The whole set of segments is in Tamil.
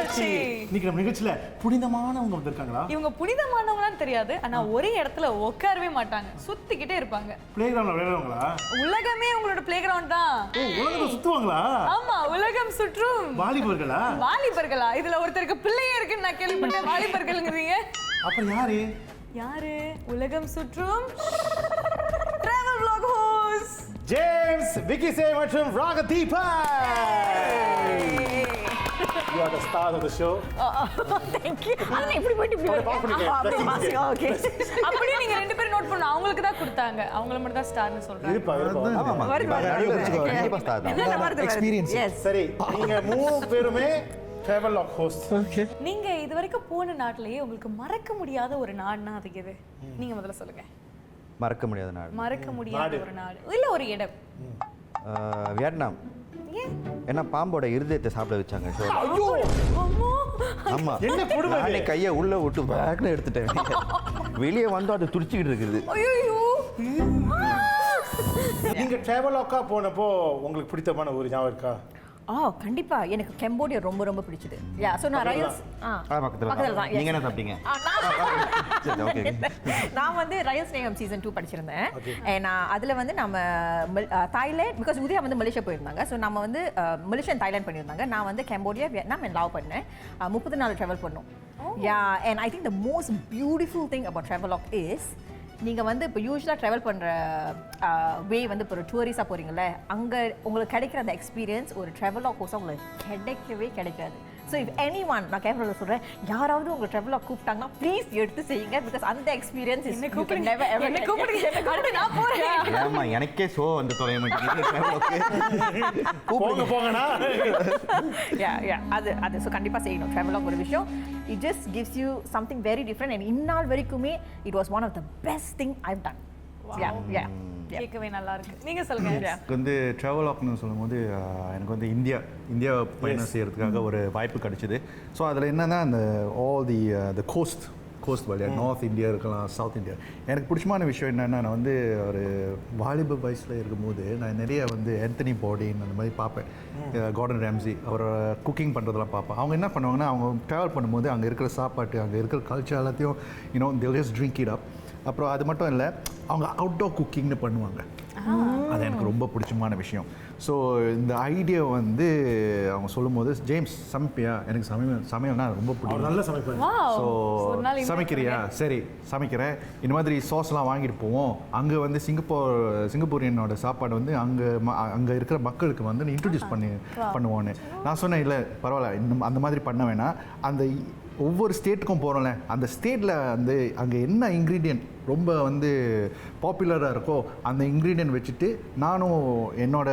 தொலைக்காட்சி. இன்னைக்கு நம்ம நிகழ்ச்சியில புனிதமானவங்க வந்திருக்காங்களா? இவங்க புனிதமானவங்களான்னு தெரியாது, ஆனா ஒரே இடத்துல உட்காரவே மாட்டாங்க, சுத்திக்கிட்டே இருப்பாங்க. பிளே கிரவுண்ட்ல விளையாடுவாங்களா? உலகமே உங்களோட பிளே கிரவுண்ட் தான். உலகத்தை சுத்துவாங்களா? ஆமா, உலகம் சுற்றும். வாலிபர்களா? வாலிபர்களா? இதுல ஒருத்தருக்கு பிள்ளையே இருக்குன்னு நான் கேள்விப்பட்டேன். வாலிபர்கள்ங்கிறீங்க. அப்புறம் யாரு? யாரு? உலகம் சுற்றும் travel vlog host James, Vicky சே மற்றும் Ragadeepa. You are the star of the show. Thank you. அண்ணா இப்படி போயிட்டு இப்படி பாருங்க. ஓகே. அப்படியே நீங்க ரெண்டு பேரும் நோட் பண்ணு. அவங்களுக்கு தான் கொடுத்தாங்க. அவங்கள மட்டும் தான் ஸ்டார்னு சொல்றாங்க. இருப்பா. ஆமா. கண்டிப்பா ஸ்டார் தான். எக்ஸ்பீரியன்ஸ். சரி, நீங்க மூணு பேருமே travel vlog host. ஓகே. நீங்க இதுவரைக்கும் போன நாட்டிலேயே உங்களுக்கு மறக்க முடியாத ஒரு நாடுனா அது எது? நீங்க முதல்ல சொல்லுங்க. மறக்க முடியாத நாடு. மறக்க முடியாத ஒரு நாடு இல்ல ஒரு இடம். வியட்நாம். ஏன்னா பாம்போட இருதயத்தை சாப்பிட வச்சாங்க. ஐயோ அம்மா. ஆமா. என்ன கொடுமை? நானே கையை உள்ள விட்டு பேக்ல எடுத்துட்டேன். வெளியே வந்து அது துடிச்சிக்கிட்டு இருக்குது. ஐயோ. நீங்க travel vlog போனப்போ உங்களுக்கு பிடித்தமான ஒரு ஞாபகம் இருக்கா? கண்டிப்பா எனக்கு கம்போடியா ரொம்ப ரொம்ப பிடிச்சது. யா சோ நான் ரயல்ஸ் பக்கத்துல தான். நீங்க என்ன சாப்பிட்டீங்க? ஓகே. நான் வந்து ரயல்ஸ் நேம் சீசன் 2 படிச்சிருந்தேன். நான் அதுல வந்து நம்ம தாய்லாந்து பிகாஸ் உதயா வந்து மலேசியா போயிருந்தாங்க. ஸோ நம்ம வந்து மலேசியா அண்ட் தாய்லாந்து பண்ணியிருந்தாங்க. நான் வந்து கம்போடியா வியட்நாம் அண்ட் லாவ் பண்ணேன். 30 நாள் ட்ராவல் பண்ணோம். Yeah and I think the most beautiful thing about travel vlog is நீங்கள் வந்து இப்போ யூஸ்வலாக ட்ராவல் பண்ணுற வே வந்து இப்போ ஒரு டூரிஸ்டாக போகிறீங்கள, அங்கே உங்களுக்கு கிடைக்கிற அந்த எக்ஸ்பீரியன்ஸ் ஒரு ட்ராவல் vlog கோர்ஸாக உங்களுக்கு கிடைக்கவே கிடைக்காது. ஸோ இஃப் எனி ஒன், நான் கேமராவில் சொல்கிறேன், யாராவது உங்கள் ட்ராவல் vlog கூப்பிட்டாங்கன்னா ப்ளீஸ் எடுத்து செய்யுங்க. பிகாஸ் அந்த எக்ஸ்பீரியன்ஸ் என்ன கூப்பிடுங்க நான் போகிறேன். ஆமா, எனக்கே ஷோ வந்து தொலைய போங்கண்ணா. அது ஸோ கண்டிப்பாக செய்யணும். ட்ராவல் vlog ஒரு விஷயம், it just gives you something very different and இந்நாள் வரைக்குமே it was one of the best thing I've done. கேட்கவே நல்லா இருக்கு. நீங்க சொல்லுங்க. எனக்கு வந்து ட்ராவல் வாக்னு சொல்லும்போது எனக்கு வந்து இந்தியா பயணம் செய்கிறதுக்காக ஒரு வாய்ப்பு கிடைச்சிது. ஸோ அதில் என்னன்னா அந்த ஆல் தி கோஸ்ட் வழியாக நார்த் இந்தியா இருக்கலாம், சவுத் இந்தியா. எனக்கு பிடிச்சமான விஷயம் என்னென்னா, நான் வந்து ஒரு வாலிப வயசில் இருக்கும்போது நான் நிறைய வந்து ஆந்தனி பாடின் அந்த மாதிரி பார்ப்பேன். கார்டன் ராம்சி அவரோட குக்கிங் பண்ணுறதெல்லாம் பார்ப்பேன். அவங்க என்ன பண்ணுவாங்கன்னா, அவங்க ட்ராவல் பண்ணும்போது அங்கே இருக்கிற சாப்பாட்டு, அங்கே இருக்கிற கல்ச்சர் எல்லாத்தையும் they'll just drink it up. அப்புறம் அது மட்டும் இல்லை, அவங்க அவுட்டோர் குக்கிங்னு பண்ணுவாங்க. அது எனக்கு ரொம்ப பிடிச்சமான விஷயம். ஸோ இந்த ஐடியா வந்து அவங்க சொல்லும்போது, ஜேம்ஸ் சமைப்பியா? எனக்கு சமையல்னா ரொம்ப பிடிக்கும். நல்லா சமைப்பேன். ஸோ சமைக்கிறியா? சரி சமைக்கிறேன். இந்த மாதிரி சாஸ்லாம் வாங்கிட்டு போவோம். அங்கே வந்து சிங்கப்பூரியனோட சாப்பாடு வந்து அங்கே இருக்கிற மக்களுக்கு வந்து இன்ட்ரடியூஸ் பண்ணுவோன்னு நான் சொன்னேன். இல்லை பரவாயில்ல, அந்த மாதிரி பண்ண வேணாம். அந்த ஒவ்வொரு ஸ்டேட்டுக்கும் போகிறோம்ல, அந்த ஸ்டேட்டில் வந்து அங்கே என்ன இன்க்ரீடியன்ட் ரொம்ப வந்து பாப்புலராக இருக்கோ அந்த இன்க்ரீடியன்ட் வச்சுட்டு நானும் என்னோட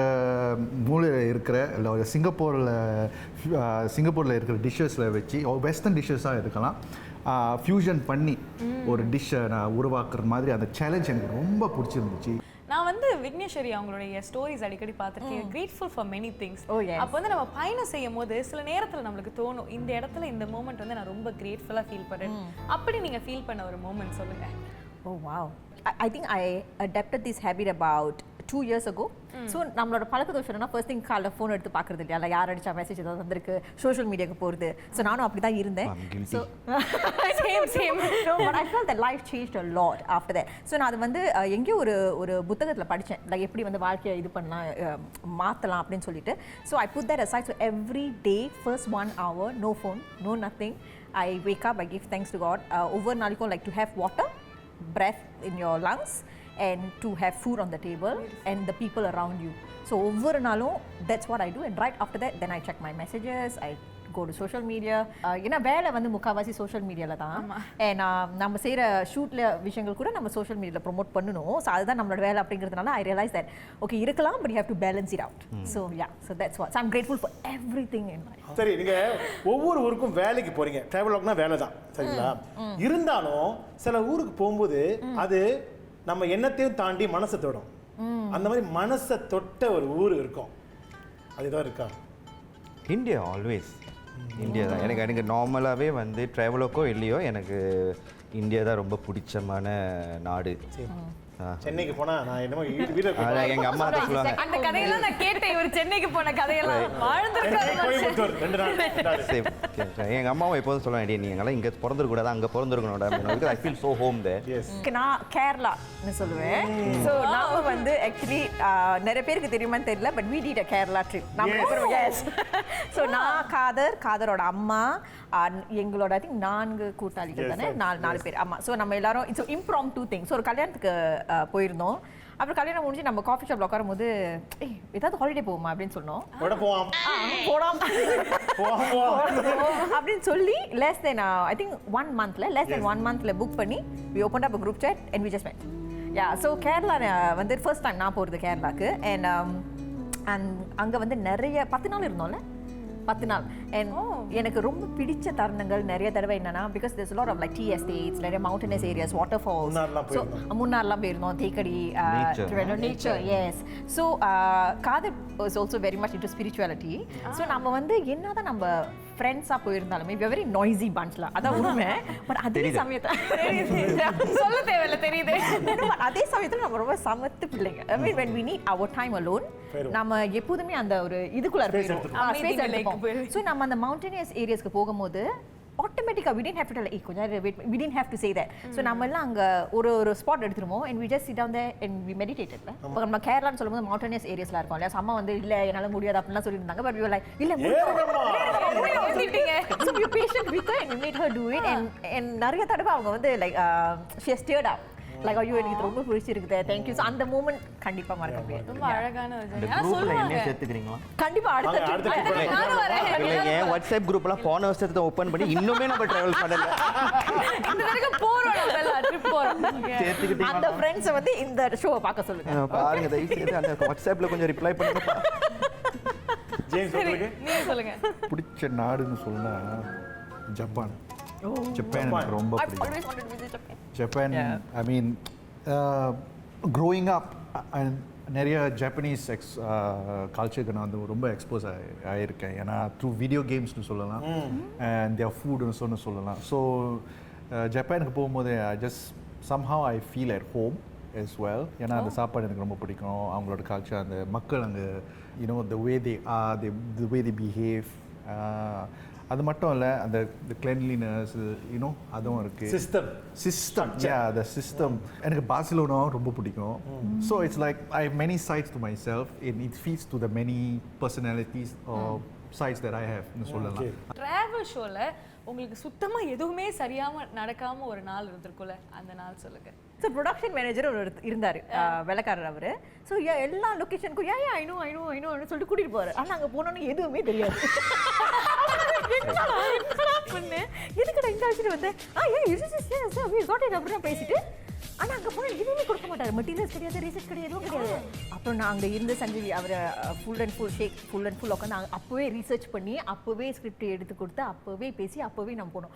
மூலையில் இருக்கிற இல்லை சிங்கப்பூரில் இருக்கிற டிஷ்ஷஸில் வச்சு வெஸ்டர்ன் டிஷ்ஷஸாக இருக்கலாம் ஃப்யூஷன் பண்ணி ஒரு டிஷ்ஷை நான் உருவாக்குற மாதிரி அந்த சேலஞ்ச் எனக்கு ரொம்ப பிடிச்சிருந்துச்சு. நான் வந்து விக்னேஸ்வரி அவங்களுடைய ஸ்டோரிஸ் அடிக்கடி பார்த்துருக்கேன். Grateful for many things. அப்போ வந்து நம்ம பயணம் செய்யும் போது சில நேரத்தில் நம்மளுக்கு தோணும், இந்த இடத்துல இந்த மூமெண்ட் வந்து நான் ரொம்ப கிரேட்ஃபுல்லாக ஃபீல் பண்ணுறேன். அப்படி நீங்கள் ஃபீல் பண்ண ஒரு மூமெண்ட் சொல்லுங்கள். Oh wow. I think I adapted this habit about 2 years ago. So நம்மளோட பழக்க தோஷம்னா ஃபர்ஸ்ட் திங் காலைல ஃபோன் எடுத்து பார்க்குறது இல்லையா, இல்லை யார் அடிச்சா மெசேஜ் ஏதாவது வந்திருக்கு, சோஷியல் மீடியாவுக்கு போகிறது. ஸோ நானும் அப்படி தான் இருந்தேன். So same but I felt that life changed a lot after that. So நான் அது வந்து எங்கேயோ ஒரு புத்தகத்தில் படித்தேன், லைக் எப்படி வந்து வாழ்க்கையை இது பண்ணலாம், மாற்றலாம் அப்படின்னு சொல்லிட்டு. So I put that aside. So every day first 1 hour no phone, no nothing. I wake up, I give thanks to God. ஒவ்வொரு நாளைக்கும் like to have water, breath in your lungs, and to have food on the table and the people around you. So over naalum that's what I do, and right after that then I check my messages, I go to social media. ஏன்னா வேலை வந்து முக்கால்வாசி சோஷியல் மீடியாவில் தான். அண்ட் நம்ம செய்கிற ஷூட்டில் விஷயங்கள் கூட நம்ம சோஷியல் மீடியாவில் ப்ரொமோட் பண்ணணும். ஸோ அதுதான் நம்மளோட வேலை. அப்படிங்கிறதுனால ஐ ரியலைஸ் தட் ஓகே இருக்கலாம், but you have to balance it out. So so that's what I am grateful for everything in my. சரி, நீங்கள் ஒவ்வொரு ஊருக்கும் வேலைக்கு போகிறீங்க. ட்ராவல் vlogனா வேலை தான், சரிங்களா? இருந்தாலும் சில ஊருக்கு போகும்போது அது நம்ம எண்ணத்தையும் தாண்டி மனசை தொடும். அந்த மாதிரி மனசை தொட்ட ஒரு ஊர் இருக்கும், அதுதான் இருக்கா? இந்தியா ஆல்வேஸ் இந்தியா தான். எனக்கு நார்மலாகவே வந்து ட்ராவலுக்கோ இல்லையோ எனக்கு இந்தியா தான் ரொம்ப பிடிச்சமான நாடு. சென்னைக்கு போனா நான் என்னமோ எங்க அம்மா சொல்லுவாங்க, அந்த கதையெல்லாம் நான் கேட்டேன். இவர் சென்னைக்கு போன கதையெல்லாம் வாழ்ந்துருக்காரு. எங்கள் அம்மாவும் எப்போதும் சொல்லுவேன், நீ எங்கெல்லாம் இங்கே பிறந்திருக்கூடாது, அங்கே பிறந்திருக்கணும். ஐ ஃபீல் ஸோ ஹோம் தேர். நான் கேரளான்னு சொல்லுவேன். ஸோ நாம வந்து ஆக்சுவலி நிறைய பேருக்கு தெரியுமான்னு தெரியல, but we did a Kerala trip. So நான் காதரோட அம்மா, எங்களோட ஐ திங்க் 4 கூட்டாளிகள் தானே, 4 பேர். ஆமாம். ஸோ நம்ம எல்லாரும் இட்ஸ் இம்ப்ராம்ப்டு திங். ஸோ ஒரு கல்யாணத்துக்கு போயிருந்தோம். அப்புறம் கல்யாணம் முடிஞ்சு நம்ம காஃபி ஷாப்ல உட்காரும் போது ஏதாவது ஹாலிடே போகுமா அப்படின்னு சொன்னோம். போலாம் அப்படின்னு சொல்லி லெஸ் தென் ஐ திங்க் 1 மந்த்ல புக் பண்ணி we opened up a group chat and we just went. So Kerala வந்து ஃபர்ஸ்ட் டைம் நான் போகிறது கேரளாக்கு. அண்ட் அங்கே வந்து நிறைய 10 நாள் இருந்தோம்ல, 10 நாள். அண்ட் எனக்கு ரொம்ப பிடிச்ச தருணங்கள் நிறைய தடவை என்னன்னா, because there's a lot of like tea estates, நிறைய mountainous areas, waterfalls. ஸோ முன்னார்லாம் போயிருந்தோம், Thekkady, nature. Yes. So Khader was also very much into spirituality. ஸோ நம்ம வந்து என்னதான் நம்ம ஃப்ரெண்ட்ஸாக போயிருந்தாலுமே we are very noisy bunchலாம், அதான் உண்மை. பட் அதே சமயத்தில் சொல்ல தேவையில்ல, தெரியுது. அதே சமயத்தில் நம்ம ரொம்ப சமத்து பிள்ளைங்க. I mean when we need our time alone, நம்ம எப்போதுமே அந்த ஒரு இதுக்குள்ள இருப்போம். ஸோ நம்ம அந்த மவுண்டனியஸ் ஏரியாஸ்க்கு போகும்போது ஆட்டோமேட்டிக்காக we didn't have to tell கொஞ்ச நேரம் wait, we didn't have to say that. So நம்ம எல்லாம் அங்கே ஒரு ஸ்பாட் எடுத்துருவோம் and we just sit down there and we meditated. இப்போ நம்ம கேரளான்னு சொல்லும்போது மவுண்டனியஸ் ஏரியாஸ்லாம் இருக்கும் இல்லையா, அம்மா வந்து இல்லை என்னால் முடியாது அப்படின்லாம் சொல்லியிருந்தாங்க. பட் we were like இல்லை so we were patient with her and we made her do it. and நிறைய தடவை அவங்க வந்து like she has stirred up like ஐயோ எனக்கு ரொம்ப பிடிச்சிருக்குது, தேங்க் யூ. அந்த மூமெண்ட் கண்டிப்பா மறக்க முடியாது. ரொம்ப அழகான ஒரு ஜர்னி. குரூப்ல என்ன சேர்த்துக்கிறீங்களா? கண்டிப்பா அடுத்த நானும் வரேன். ஏன் வாட்ஸ்அப் குரூப்லாம் போன வருஷத்தை ஓபன் பண்ணி இன்னுமே நம்ம டிராவல் பண்ணல. இந்த தடவை போறோம், நம்ம ட்ரிப் போறோம். சேர்த்துக்கிட்டீங்க. அந்த ஃப்ரெண்ட்ஸ் வந்து இந்த ஷோவை பார்க்க சொல்லுங்க. பாருங்க, தயவு செய்து அந்த வாட்ஸ்அப்ல கொஞ்சம் ரிப்ளை பண்ணுங்க. ஜேம்ஸ் உங்களுக்கு நீங்க சொல்லுங்க. பிடிச்ச நாடுன்னு சொன்னா ஜப்பான். ஜப்பான் எனக்கு ரொம்ப பிடிக்கும். ஜப்பான், ஐ மீன் க்ரோயிங் அப் நிறைய ஜப்பனீஸ் கல்ச்சருக்கு நான் வந்து ரொம்ப எக்ஸ்போஸ் ஆகியிருக்கேன். ஏன்னா த்ரூ வீடியோ கேம்ஸ்னு சொல்லலாம், அண்ட் தேர் ஃபுட்னு சொல்லலாம். ஸோ ஜப்பானுக்கு போகும்போது I just somehow I feel at home as well. ஏன்னா அந்த சாப்பாடு எனக்கு ரொம்ப பிடிக்கும், அவங்களோட கல்ச்சர், அந்த மக்கள் அங்கே you know the way they are, the way they behave. அது மட்டும் இல்லை, அந்த கிளென்லினஸ் யூனோ அதுவும் இருக்குது. System the system. எனக்கு பார்சிலோனா ரொம்ப பிடிக்கும். So it's like I have many sides to myself and it feeds to the many personalities or sides that I have னு சொல்லலாம். டிராவல் ஷோல உங்களுக்கு சுத்தமா எதுவுமே சரியாம நடக்காம ஒரு நாள் இருந்திருக்கும்ல, அந்த நாள் சொல்லுங்க. ஸோ ப்ரொடக்ஷன் மேனேஜர் ஒரு இருந்தார், வெள்ளக்காரர் அவர். ஸோ எல்லா லொக்கேஷனுக்கும் ஐ நோ சொல்லிட்டு கூட்டிகிட்டு போகிறார். ஆனால் அங்கே போனோன்னு எதுவுமே தெரியாது. எதுக்கடா இங்கே அழைச்சிட்டு வந்தேன், அப்படின்னு பேசிட்டு, ஆனால் அங்கே போனால் எதுவுமே கொடுக்க மாட்டார். மெட்டீரியல்ஸ் கிடையாது, ரீசர்ச் கிடையாது, எதுவும் கிடையாது. அப்புறம் நான் அங்கே இருந்து சஞ்சீவி அவரை ஃபுல் அண்ட் ஃபுல் உட்காந்து அப்போவே ரீசர்ச் பண்ணி, அப்போவே ஸ்கிரிப்ட் எடுத்து கொடுத்து, அப்போவே பேசி, அப்போவே நம்ம போனோம்.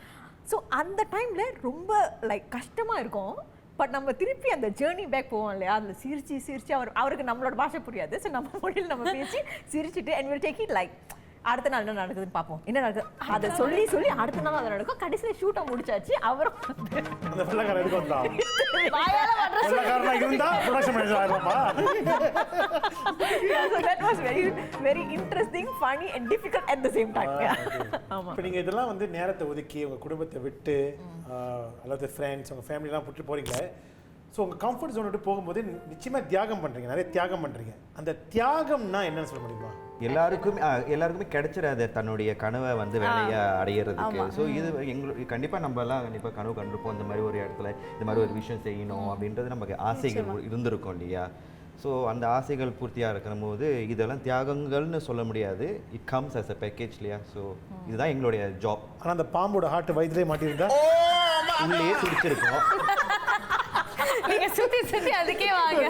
ஸோ அந்த டைமில் ரொம்ப லைக் கஷ்டமாக இருக்கும். பட் நம்ம திருப்பி அந்த ஜேர்னி பேக் போவோம் இல்லையா, அதில் சிரிச்சு அவருக்கு நம்மளோட பாஷை புரியாது. ஸோ நம்ம மொழியில் நம்ம பேசி சிரிச்சுட்டு and we'll take it like அடுத்த நாள் என்ன நடக்குதுன்னு பார்ப்போம், என்ன நடக்குது அதை சொல்லி அடுத்த நாள் அதை நடக்கும். கடைசியில் ஷூட்டை முடிச்சாச்சு. அவரும் that was very very interesting, funny and difficult at the same time. ஆமா. இப்போ நீங்க இதெல்லாம் வந்து நேரத்தை ஒதுக்கி உங்க குடும்பத்தை விட்டு அல்லது ஃப்ரெண்ட்ஸ் உங்க ஃபேமிலிலாம் விட்டு போறீங்களே, ஸோ உங்கள் கம்ஃபர்ட் ஜோன் விட்டு போகும்போது நிச்சயமாக தியாகம் பண்ணுறீங்க, நிறைய தியாகம் பண்ணுறீங்க. அந்த தியாகம்னா என்னன்னு சொல்ல முடியுமா? எல்லாருக்குமே கிடைச்சிடாது தன்னுடைய கனவை வந்து வேலையை அடையிறதுக்கு. ஸோ இது எங்களுக்கு கண்டிப்பாக நம்மலாம் கண்டிப்பாக கனவு கண்டிருப்போம், இந்த மாதிரி ஒரு இடத்துல இந்த மாதிரி ஒரு விஷயம் செய்யணும் அப்படின்றது நமக்கு ஆசைகள் இருந்திருக்கும் இல்லையா. ஸோ அந்த ஆசைகள் பூர்த்தியாக இருக்கிற போது இதெல்லாம் தியாகங்கள்னு சொல்ல முடியாது, it comes as a package இல்லையா. ஸோ இதுதான் எங்களுடைய ஜாப். ஆனால் அந்த பாம்போட ஹார்ட் வயிற்றுலேயே மாட்டியிருந்தா உள்ளே துடிச்சிருக்கோம். நீங்க சுத்தி அதுக்கே வாங்க.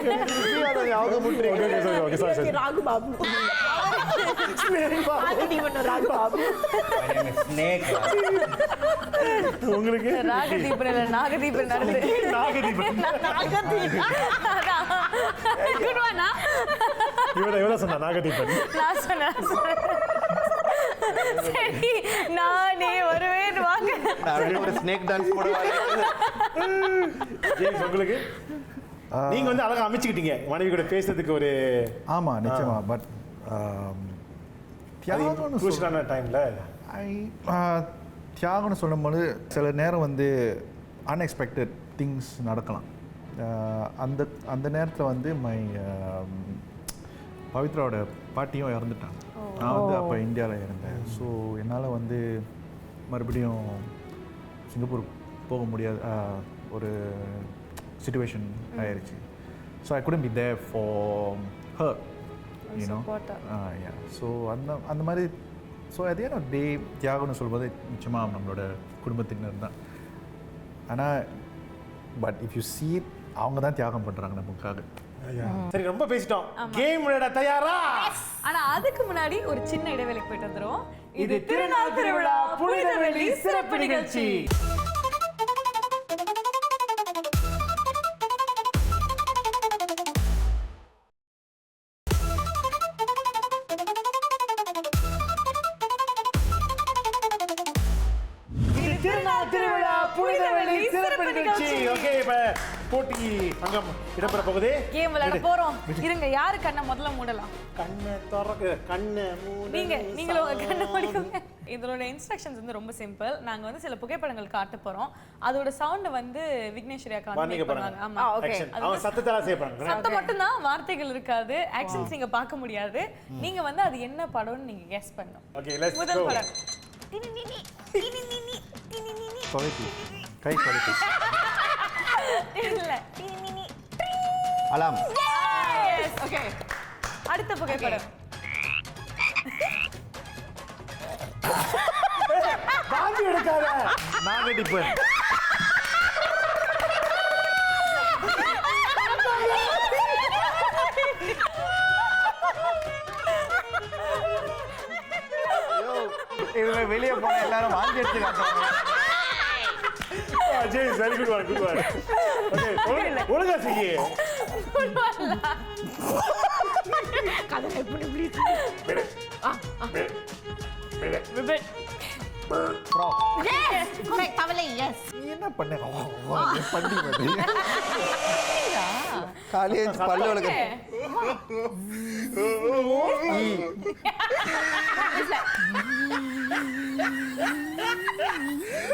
ராகு பாபு உங்களுக்கு நாகதீபன் இல்ல நாகதீபன் நடந்து இவர சொன்னா நாகதீபன் நான் சொன்னேன். சரி நானே வருவேன் வாங்க. ஒரு ஸ்னேக் டான்ஸ் போடுவாங்க. உங்களுக்கு நீங்க வந்து அழகா அமைச்சுக்கிட்டீங்க மனைவி கூட பேசுறதுக்கு ஒரு. ஆமா நிச்சயமா. பட் குரூஷியலான டைம்ல தியாகம்னு சொல்லும்போது சில நேரம் வந்து அன்எக்ஸ்பெக்டட் திங்ஸ் நடக்கலாம். அந்த நேரத்தில் வந்து பவித்ராவோட பாட்டியும் இறந்துட்டாங்க. நான் வந்து அப்போ இந்தியாவில் இருந்தேன். ஸோ என்னால் வந்து மறுபடியும் சிங்கப்பூர் போக முடியாது ஒரு சிச்சுவேஷன் ஆயிடுச்சு. So I couldn't be there for her, you know. Yeah. So அந்த மாதிரி so at the end of the day தியாகம்னு சொல்லும்போது நிச்சயமாக நம்மளோட குடும்பத்தினர் தான். ஆனால் பட் இஃப் யூ see அவங்க தான் தியாகம் பண்ணுறாங்க நமக்காக. சரி, ரொம்ப பேசிட்டோம். கேம் விளையாட தயாரா? ஆனா அதுக்கு முன்னாடி ஒரு சின்ன இடைவேளைக்கு போயிட்டு வந்துரும். இது திருநாள் திருவிழா புனித வெள்ளி சிறப்பு நிகழ்ச்சி. இது திருநாள் திருவிழா புனித வெள்ளி சிறப்பு நிகழ்ச்சி. ஓகே, இப்ப போட்டி அங்கம் இடம்பெற போகுது. கேம் விளையாட போறோம். இருங்க, யாரு கண்ணை முதல்ல மூடலாம்? கண்ணை திறக்க, கண்ணை மூடு. நீங்களும் உங்க கண்ணை மூடிக்கோங்க. இதோட இன்ஸ்ட்ரக்ஷன்ஸ் வந்து ரொம்ப சிம்பிள். நாங்க வந்து சில புகைப்படங்கள் காட்ட போறோம். அதோட சவுண்ட் வந்து விக்னேஸ்வரியா காண்பிக்க போறாங்க. ஆமா, ஓகே. அவங்க சத்தத்தால செய்யறாங்க. சத்தம் மட்டும் தான், வார்த்தைகள் இருக்காது. ஆக்ஷன்ஸ் நீங்க பார்க்க முடியாது. நீங்க வந்து அது என்ன படம்னு நீங்க கெஸ் பண்ணணும். ஓகே, லெட்ஸ் முதல் கோ. படம். கை கொலைக்கு இல்ல. அலாம். Yes, okay. அடுத்த புகைப்படம். வாந்தி எடுக்காத. நாகடிப்பன். இவங்க வெளியே போன எல்லாரும் வாங்கி எடுத்து காட்டுறாங்க. Ajay, very good one, good one. Okay, ஒழுங்கா செய்யி. கதை எப்படி எஸ் கரெக்ட் கவலை எஸ். நீ என்ன பண்ண? பண்ணி பண்ணி காலேஜ் பல்லு வளர்க்க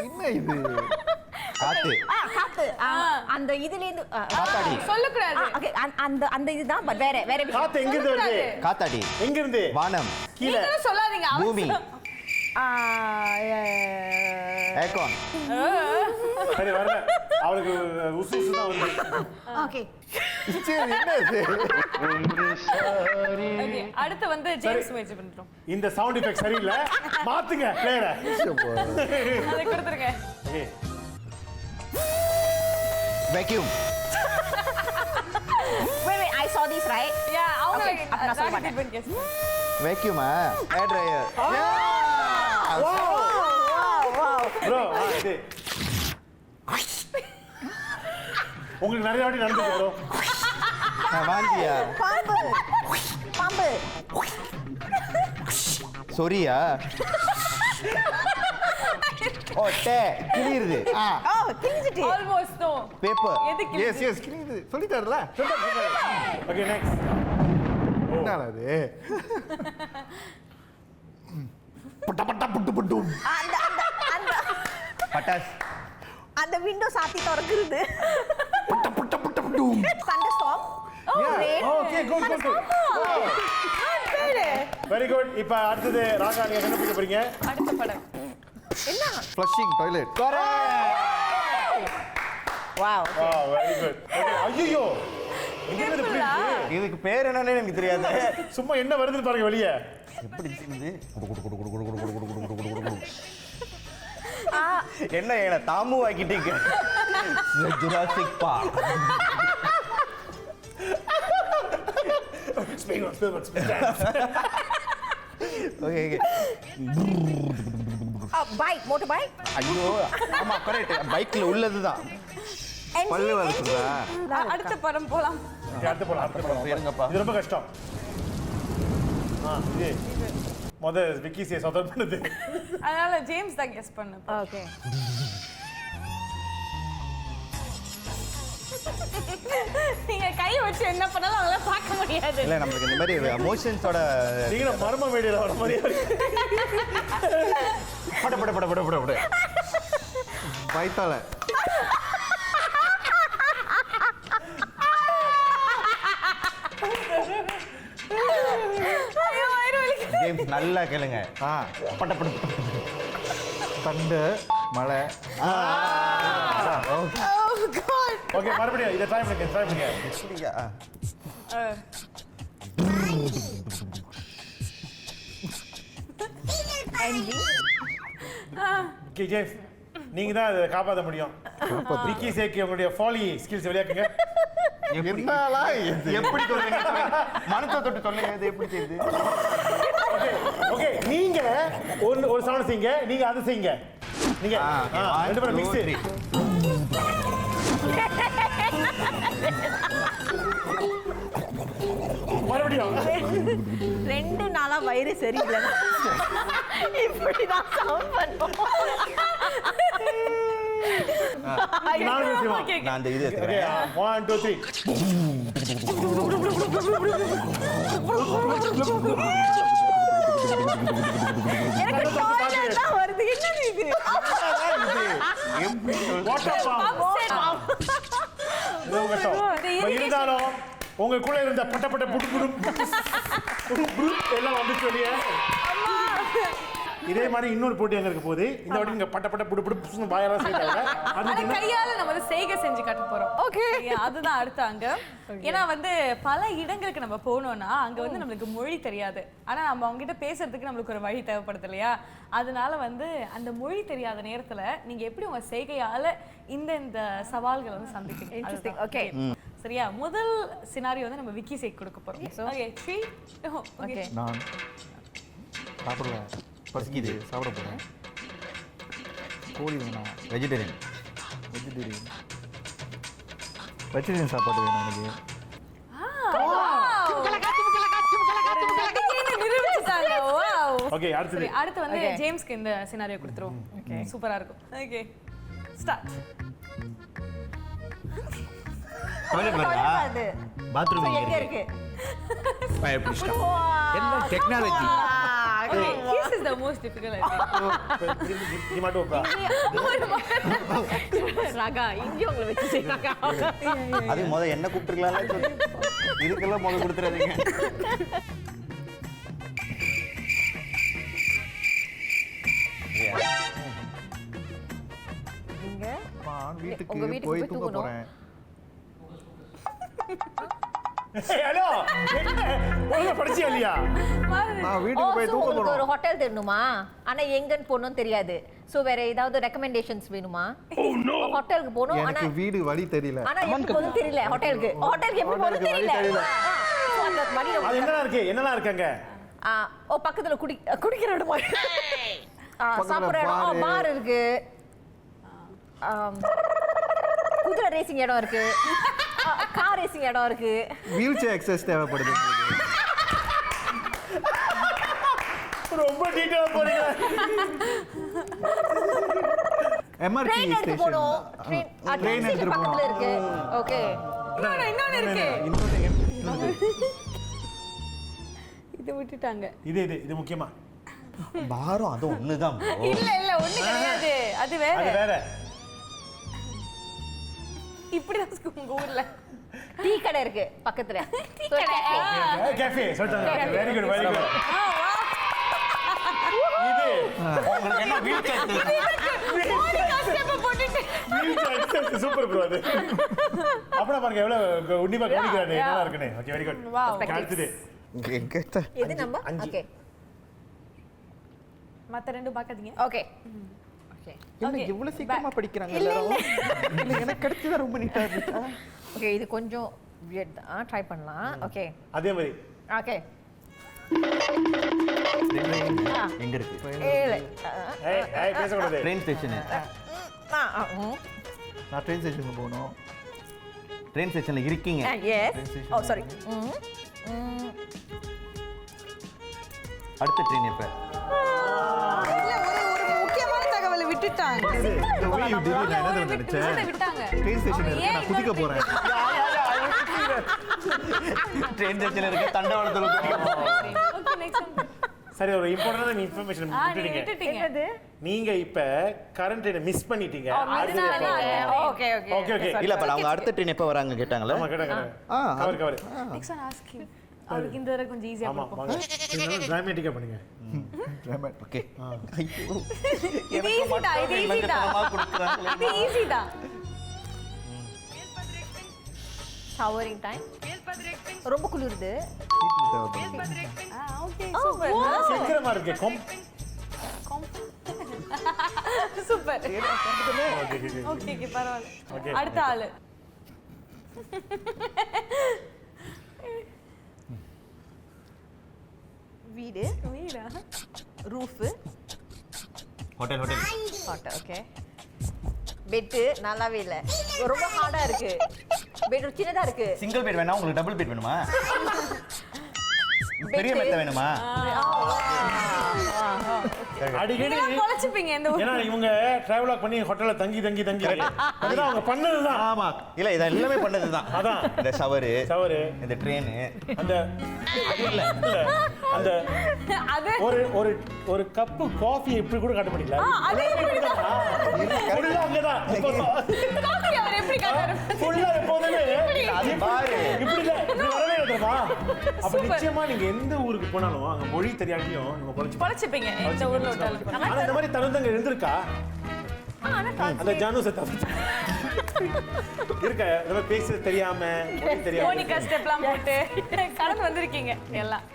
என்ன இது? காத்து. காத்து. அந்த இதுல இருந்து காத்தாடி. சொல்லக்கூடாது. ஓகே, அந்த இதுதான் பட் வேற விஷயம். காத்து எங்க இருந்து வருது? காத்தாடி. எங்க இருந்து? வானம். கீழ. நீங்களும் சொல்லாதீங்க. பூமி. ஏகான். சரி, வரல. அவளுக்கு உசு உசு தான் வந்து. ஓகே. என்ன இது? ஓகே, அடுத்து வந்து ஜேம்ஸ் முயற்சி பண்றோம். இந்த சவுண்ட் எஃபெக்ட் சரியில்லை, மாத்துங்க பிளேயரை. அதை கொடுத்துருங்க. Okay, vacuum. Wait, I saw this, right? யா, அவங்க Okay, அப்ப நான் சொல்ல மாட்டேன். வேக்யூமா? ஏர் ட்ரையர். ப்ரோ, இது உங்களுக்கு நிறைய வாட்டி நடந்துருக்கு ப்ரோ. வாந்தியா? பாம்பு. சொரியா? ஓ, டே கிளியிருது. கிழிஞ்சிட்டு. Almost no. பேப்பர். எதுக்கு? எஸ் கிழியுது. சொல்லிட்டாருல. Okay, next. என்னடா அது? பட்ட பட்ட புட்டு புட்டும். பட்டாஸ். அந்த விண்டோ சாத்தி திறக்குது. பட்ட பட்ட புட்டு புட்டும். Thunderstorm. Okay, good good good. Very good. இப்போ அடுத்தது ராகா, நீங்க என்ன பண்ண போறீங்க? அடுத்த படம். என்ன? Flushing toilet. Wow. Very good. Okay, ஐயோ, இதுக்கு பேர் என்னன்னு எனக்கு தெரியாது. சும்மா என்ன வருதுன்னு பாருங்க வெளியே. எப்படி இருக்குது? என்ன தாமு ஆக்கிட்டீங்க? Jurassic Park. Okay okay. Bike, motorbike. ஐயோ, ஆமா கரெக்ட். பைக்ல உள்ளதுதான். பல்லு வளர்க்குதா? அடுத்த படம் போலாம். அடுத்த போலாம். இருங்கப்பா. இது ரொம்ப கஷ்டம். இது விக்கி சே சொதர் பண்ணுது. அதனால ஜேம்ஸ் தான் கெஸ் பண்ணு. ஓகே. நீங்க கை வச்சு என்ன பண்ணாலும் அதெல்லாம் பார்க்க முடியாது. இல்ல, நமக்கு இந்த மாதிரி எமோஷன்ஸோட நீங்க மர்ம மேடையில வர மாதிரி பட வயித்தால ஜேம்ஸ் நல்லா கேளுங்க. பட பட தண்டு மழை. ஓகே மறுபடியும் இதை ட்ரை பண்ணுங்க. ஓகே ஜேம்ஸ் நீங்க தான் அதை காப்பாற்ற முடியும். விக்கி சேக்கி உங்களுடைய ஃபாலி ஸ்கில்ஸ் வெளியாக்குங்க. எப்படி சொல்றீங்க? மனத்தை தொட்டு சொல்லுங்க. இது எப்படி செய்யுது? ஓகே நீங்க ஒரு சவுண்ட் செய்யுங்க, நீங்க அதை செய்யுங்க. நீங்க ரெண்டு பேரும் மிக்ஸ். மறுபடியும் 2 நாளா வயிறு சரியில்லை. இப்படிதான் சவுண்ட் பண்ணுவோம். நான் அந்த இது எடுத்துக்கிறேன். 1 2 3 எனக்கு டாய்லெட் தான் வருது. என்ன இது? இருந்தாலும் உங்களுக்குள்ள இருந்த பட்ட புடு எல்லாம் வந்து சொல்லிய இதே மாதிரி இன்னொரு போட்டி அங்க இருக்க போகுது. இந்த வாட்டி நீங்க பட்ட புடு பாயெல்லாம் செய்யறாங்க. அது கையால நம்ம செய்கை செஞ்சு காட்ட போறோம். ஓகே அதுதான் அடுத்து அங்க. ஏன்னா வந்து பல இடங்களுக்கு நம்ம போனோம்னா அங்க வந்து நம்மளுக்கு மொழி தெரியாது. ஆனா நம்ம அவங்க கிட்ட பேசுறதுக்கு நம்மளுக்கு ஒரு வழி தேவைப்படுது இல்லையா? அதனால வந்து அந்த மொழி தெரியாத நேரத்துல நீங்க எப்படி உங்க செய்கையால இந்த சவால்களை வந்து சந்திப்பீங்க. இன்ட்ரஸ்டிங். ஓகே சரியா? முதல் சினாரியோ வந்து நம்ம விக்கி சேக் கொடுக்க போறோம். ஓகே 3 ஓகே நான் சாப்பிடுவேன். பசிக்குது. சாப்பிட போகிறேன். கோழி வேணாம். வெஜிடேரியன் சாப்பாடு வேணும் எனக்கு. ஓகே அடுத்து வந்து ஜேம்ஸ்க்கு இந்த சினாரியோ கொடுத்துருவோம். ஓகே சூப்பரா இருக்கும். Okay start. பாத்ரூம் எங்க இருக்கு? என்ன technology? Okay, this is the most difficult I think. Raaga இங்க உங்களை வச்சு செய்றாங்க. அது முதல்ல என்ன கூப்பிட்டுருக்கலாம்ல சொல்லி இதுக்கெல்லாம் முதல்ல கொடுத்துறாதீங்க. நீங்க வீட்டுக்கு போய் தூங்க போறேன். ஹலோ ஒழுங்கா படிச்சியா இல்லையா? நான் வீட்டுக்கு போய் தூங்க போறேன். ஒரு ஹோட்டல் தெரியணுமா? ஆனா எங்கன்னு போகணும்னு தெரியாது. சோ வேற ஏதாவது ரெக்கமெண்டேஷன்ஸ் வேணுமா? ஹோட்டலுக்கு போகணும். ஆனா எனக்கு வீடு வழி தெரியல. ஆனா எப்படி போகணும் தெரியல. ஹோட்டலுக்கு எப்படி போகணும் தெரியல. அது என்னலாம் இருக்காங்க? பக்கத்துல குடிக்கிற இடமா? சாப்பிடுற இடம் பார் இருக்கு. குதிரை ரேசிங் இடம் இருக்கு. கார் ரேசிங் இடம் இருக்கு. வீல் சேர் எக்ஸஸ் தேவைப்படுது. ரொம்ப டீடைலா போறீங்க. எம்ஆர்டி ஸ்டேஷன் போறோம். ட்ரெயின் எடுத்து பக்கத்துல இருக்கு. ஓகே இன்னொன்னு இருக்கு. இது விட்டுட்டாங்க. இது முக்கியமா? பாரம் அது ஒண்ணுதான். இல்ல ஒண்ணு கிடையாது. அது வேற. இப்படிதான் உங்க ஊர்ல டீ கடை இருக்கு பக்கத்துல. கேஃபே சொல்றாங்க. Very good. இது உங்களுக்கு என்ன வீல் சேர் சூப்பர் ப்ரோ. அது அப்புறம் பாருங்க எவ்வளவு உன்னிப்பா கவனிக்கிறானே. நல்லா இருக்குனே. Okay very good. அடுத்து எது நம்பர்? ஓகே மத்த ரெண்டு பாக்காதீங்க. ஓகே என்ன இவ்வளவு சீக்கிரமா படிக்கிறாங்க எல்லாரும்? இல்ல எனக்கு கிடைச்சதா ரொம்ப நீட்டா இருந்துச்சா? ஓகே இது கொஞ்சம் வியர்ட் தான். ட்ரை பண்ணலாம். ஓகே அதே மாதிரி. ஓகே எங்க இருக்கு? ஏய் பேச கூடாது. Train station. நான் ட்ரெயின் ஸ்டேஷனுக்கு போகணும். ட்ரெயின் ஸ்டேஷன்ல இருக்கீங்க? எஸ். ஓ சாரி. அடுத்த ட்ரெயின் எப்ப? விட்டுட்டாங்க. ட்ரெயின் ஸ்டேஷன் இருக்கு. நான் குதிக்க போறேன். ட்ரெயின் ஸ்டேஷன்ல இருக்க தண்டவாளத்துல குதிக்க போறேன். ஓகே நெக்ஸ்ட் சரி ஒரு இம்பார்ட்டன்டான இன்ஃபர்மேஷன் விட்டுட்டீங்க. நீங்க இப்ப கரண்ட் ட்ரெயினை மிஸ் பண்ணிட்டீங்க. Okay okay okay. இல்ல அப்ப அவங்க அடுத்த ட்ரெயின் எப்ப வராங்க கேட்டாங்களா? ஆமா கேட்டாங்க. Cover next one ask him. அவருக்கு இந்த தடவை கொஞ்சம் ஈஸியா ஆமா வாங்க. நீங்க டிராமாட்டிக்கா பண்ணுங்க. ஓகே. இது ஈஸிடா. இது ஈஸிடா. Showering time. ரொம்ப குளிருது. Okay super. சீக்கிரமா இருக்கு. சூப்பர். ஓகே பரவாயில்லை. அடுத்த ஆளு. வீடா ரூஃப் ஹோட்டல் ஓகே. பெட் நல்லாவே இல்ல, ரொம்ப ஹார்டா இருக்கு. பெட் சின்னதா இருக்கு. சிங்கிள் பெட் வேணா உங்களுக்கு டபுள் பெட் வேணுமா? பெரிய மெத்த வேணுமா? அடிக்கடி பொளச்சுப்பீங்க இந்த ஊர். ஏன்னா இவங்க டிராவல் பண்ணி ஹோட்டல்ல தங்கி அதுதான் அவங்க பண்ணதுதான். ஆமா இல்ல இத எல்லாமே பண்ணதுதான். அதான் இந்த ஷவர் இந்த ட்ரெயின் அந்த அந்த ஒரு ஒரு கப் காஃபி இப்படி கூட காட்ட முடியல. அதே ஃபுல்லா அங்கதான் காஃபி அவர் எப்படி காட்டுறாரு ஃபுல்லா எப்போதுமே அது பாரு இப்படி இல்ல இப்படி வரவே இல்லமா. அப்ப நிச்சயமா நீங்க எந்த ஊருக்கு போனாலும் அங்க மொழி தெரியாட்டியும் நீங்க பொளச்சுப்பீங்க இந்த ஊர்ல ஹோட்டலுக்கு. ஆனா இந்த மாதிரி தருணங்க இருந்திருக்கா? அந்த ஜானு செத்த இருக்க நம்ம பேச தெரியாம மோனிகா ஸ்டெப்லாம் போட்டு கடந்து வந்திருக்கீங்க எல்லாம்.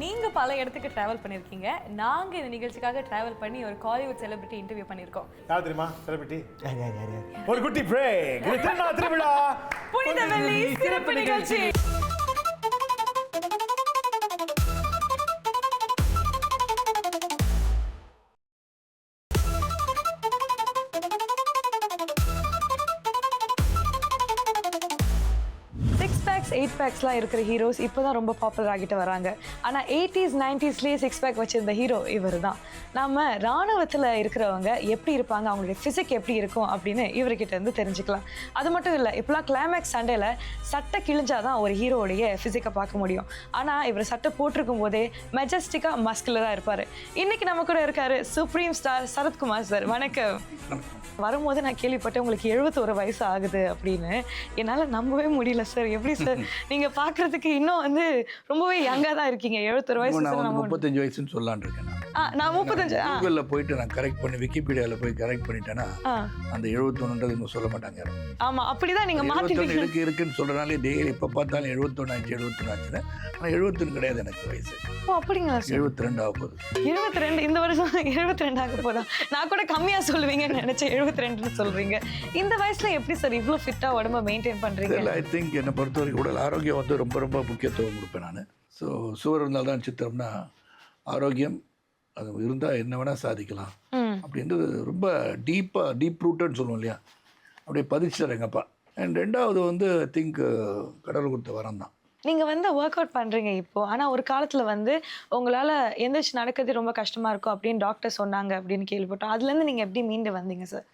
நீங்க பல இடத்துக்கு டிராவல் பண்ணிருக்கீங்க. நாங்க இந்த நிகழ்ச்சிக்காக டிராவல் பண்ணி ஒரு காலிவுட் செலிபிரிட்டி இன்டர்வியூ பண்ணிருக்கோம். யார் தெரியுமா செலிபிரிட்டி? ஒரு குட்டி பிரேக். இது திருநாள் திருவிழா புனித வெள்ளி சிறப்பு நிகழ்ச்சி. எயிட் பேக்ஸ்லாம் இருக்கிற ஹீரோஸ் இப்போ தான் ரொம்ப பாப்புலர் ஆகிட்டு வராங்க. ஆனால் 80s 90sலேயே 6 பேக் வச்சிருந்த ஹீரோ இவர் தான். நம்ம இராணுவத்தில் இருக்கிறவங்க எப்படி இருப்பாங்க, அவங்களுடைய ஃபிசிக் எப்படி இருக்கும் அப்படின்னு இவர்கிட்ட இருந்து தெரிஞ்சுக்கலாம். அது மட்டும் இல்லை, இப்போலாம் கிளைமேக்ஸ் சண்டையில் சட்டை கிழிஞ்சாதான் ஒரு ஹீரோடைய ஃபிசிக்கை பார்க்க முடியும். ஆனால் இவர் சட்டை போட்டிருக்கும் போதே மெஜஸ்டிக்காக மஸ்குலராக இருப்பார். இன்னைக்கு நம்ம கூட இருக்காரு சுப்ரீம் ஸ்டார் சரத்குமார் சார். வணக்கம். வரும்போது நான் கேள்விப்பட்டேன் உங்களுக்கு 71 வயசு ஆகுது அப்படின்னு. என்னால் நம்பவே முடியல சார். எப்படி சார் நீங்க பாக்குறதுக்கு இன்னும் வந்து ரொம்பவே யங்கா தான் இருக்கீங்க. 71 வயசு. நான் 35 வயசுன்னு சொல்லலாம்னு இருக்கேன். நான் 35. கூகுள்ல போயிட்டு நான் கரெக்ட் பண்ணி விக்கிபீடியால போய் கரெக்ட் பண்ணிட்டேனா அந்த 71ன்றது இன்னும் சொல்ல மாட்டாங்க. ஆமா அப்படிதான் நீங்க மாத்திட்டீங்க. இருக்குன்னு சொல்றனாலே டெய்லி எப்ப பார்த்தாலும் 71 ஆச்சு. ஆனா 71 கிடையாது எனக்கு வயசு. ஓ அப்படிங்களா சார்? 72 ஆக போகுது. 72 இந்த வருஷம் 72 ஆக போதா? நான் கூட கம்மியா சொல்லுவீங்கன்னு நினைச்சேன். 72ன்னு சொல்றீங்க. இந்த வயசுல எப்படி சார் இவ்வளவு ஃபிட்டா உடம்ப மெயின்டைன் பண்றீங்க? ஐ திங்க் என்னை பொறுத்தவரைக்கும் உடல் ஆரோக்கியம் வந்து ரொம்ப ரொம்ப முக்கியத்துவம் கொடுப்பேன் நான். ஸோ சுவர் இருந்தால் தான் சித்திரம்னா ஆரோக்கியம் அது இருந்தால் என்ன வேணால் சாதிக்கலாம் அப்படின்றது ரொம்ப டீப் ரூட்டட்னு சொல்லுவோம் இல்லையா, அப்படியே பதிச்சிட்டார் எங்கள் அப்பா. அண்ட் ரெண்டாவது வந்து ஐ திங்க் கடவுள் கொடுத்த வரம் தான். நீங்கள் வந்து ஒர்க் அவுட் பண்ணுறீங்க இப்போது. ஆனால் ஒரு காலத்தில் வந்து உங்களால் எந்திரிச்சு நடக்கிறது ரொம்ப கஷ்டமாக இருக்கும் அப்படின்னு டாக்டர் சொன்னாங்க அப்படின்னு கேள்விப்பட்டோம். அதுலேருந்து நீங்கள் எப்படி மீண்டு வந்தீங்க சார்?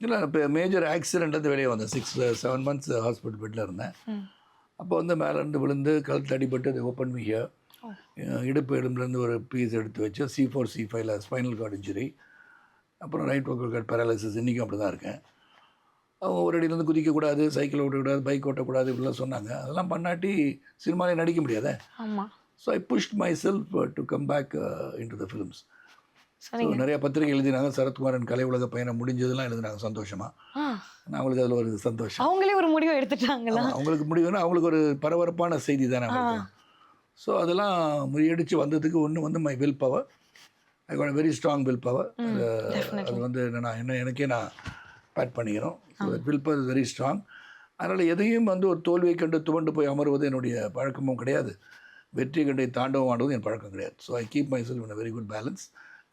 இல்லை இப்போ மேஜர் ஆக்சிடென்ட் வந்து வெளியே வந்தேன். 6-7 months ஹாஸ்பிட்டல் பெட்டில் இருந்தேன். அப்போ வந்து மேலேருந்து விழுந்து கழுத்து அடிபட்டு அது ஓப்பன் மிக இடுப்பு எலும்புலேருந்து ஒரு பீஸ் எடுத்து வச்சு C4 C5 spinal cord injury, அப்புறம் ரைட் வோக்கல் கார்டு பேரலைசிஸ். இன்றைக்கும் அப்படி தான் இருக்கேன். அவங்க ஒரு அடியிலேருந்து குதிக்கக்கூடாது, சைக்கிள் ஓட்டக்கூடாது, பைக் ஓட்டக்கூடாது, இப்படிலாம் சொன்னாங்க. அதெல்லாம் பண்ணாட்டி சினிமாலே நடிக்க முடியாதே. So I pushed myself to come back into the films. So நிறையா பத்திரிகை எழுதினாங்க. சரத்குமாரன் கலை உலக பயணம் முடிஞ்சதெல்லாம் எழுதினாங்க சந்தோஷமாக. நான் அவங்களுக்கு அதில் ஒரு சந்தோஷம். அவங்களே ஒரு முடிவு எடுத்துட்டாங்களா? அவங்களுக்கு முடிவுன்னா அவங்களுக்கு ஒரு பரபரப்பான செய்தி தானே அவங்களுக்கு. ஸோ அதெல்லாம் முறியடித்து வந்ததுக்கு ஒன்று வந்து my will power. I got very strong will power. அது வந்து எனக்கே நான் பேட் பண்ணிக்கிறோம். So will power is very strong. அதனால் எதையும் வந்து ஒரு தோல்வியை கண்டு துவண்டு போய் அமர்வது என்னுடைய பழக்கமும் கிடையாது. வெற்றி கண்டை தாண்டவம் ஆடுவது என் பழக்கம் கிடையாது. So I keep my self in a very good balance.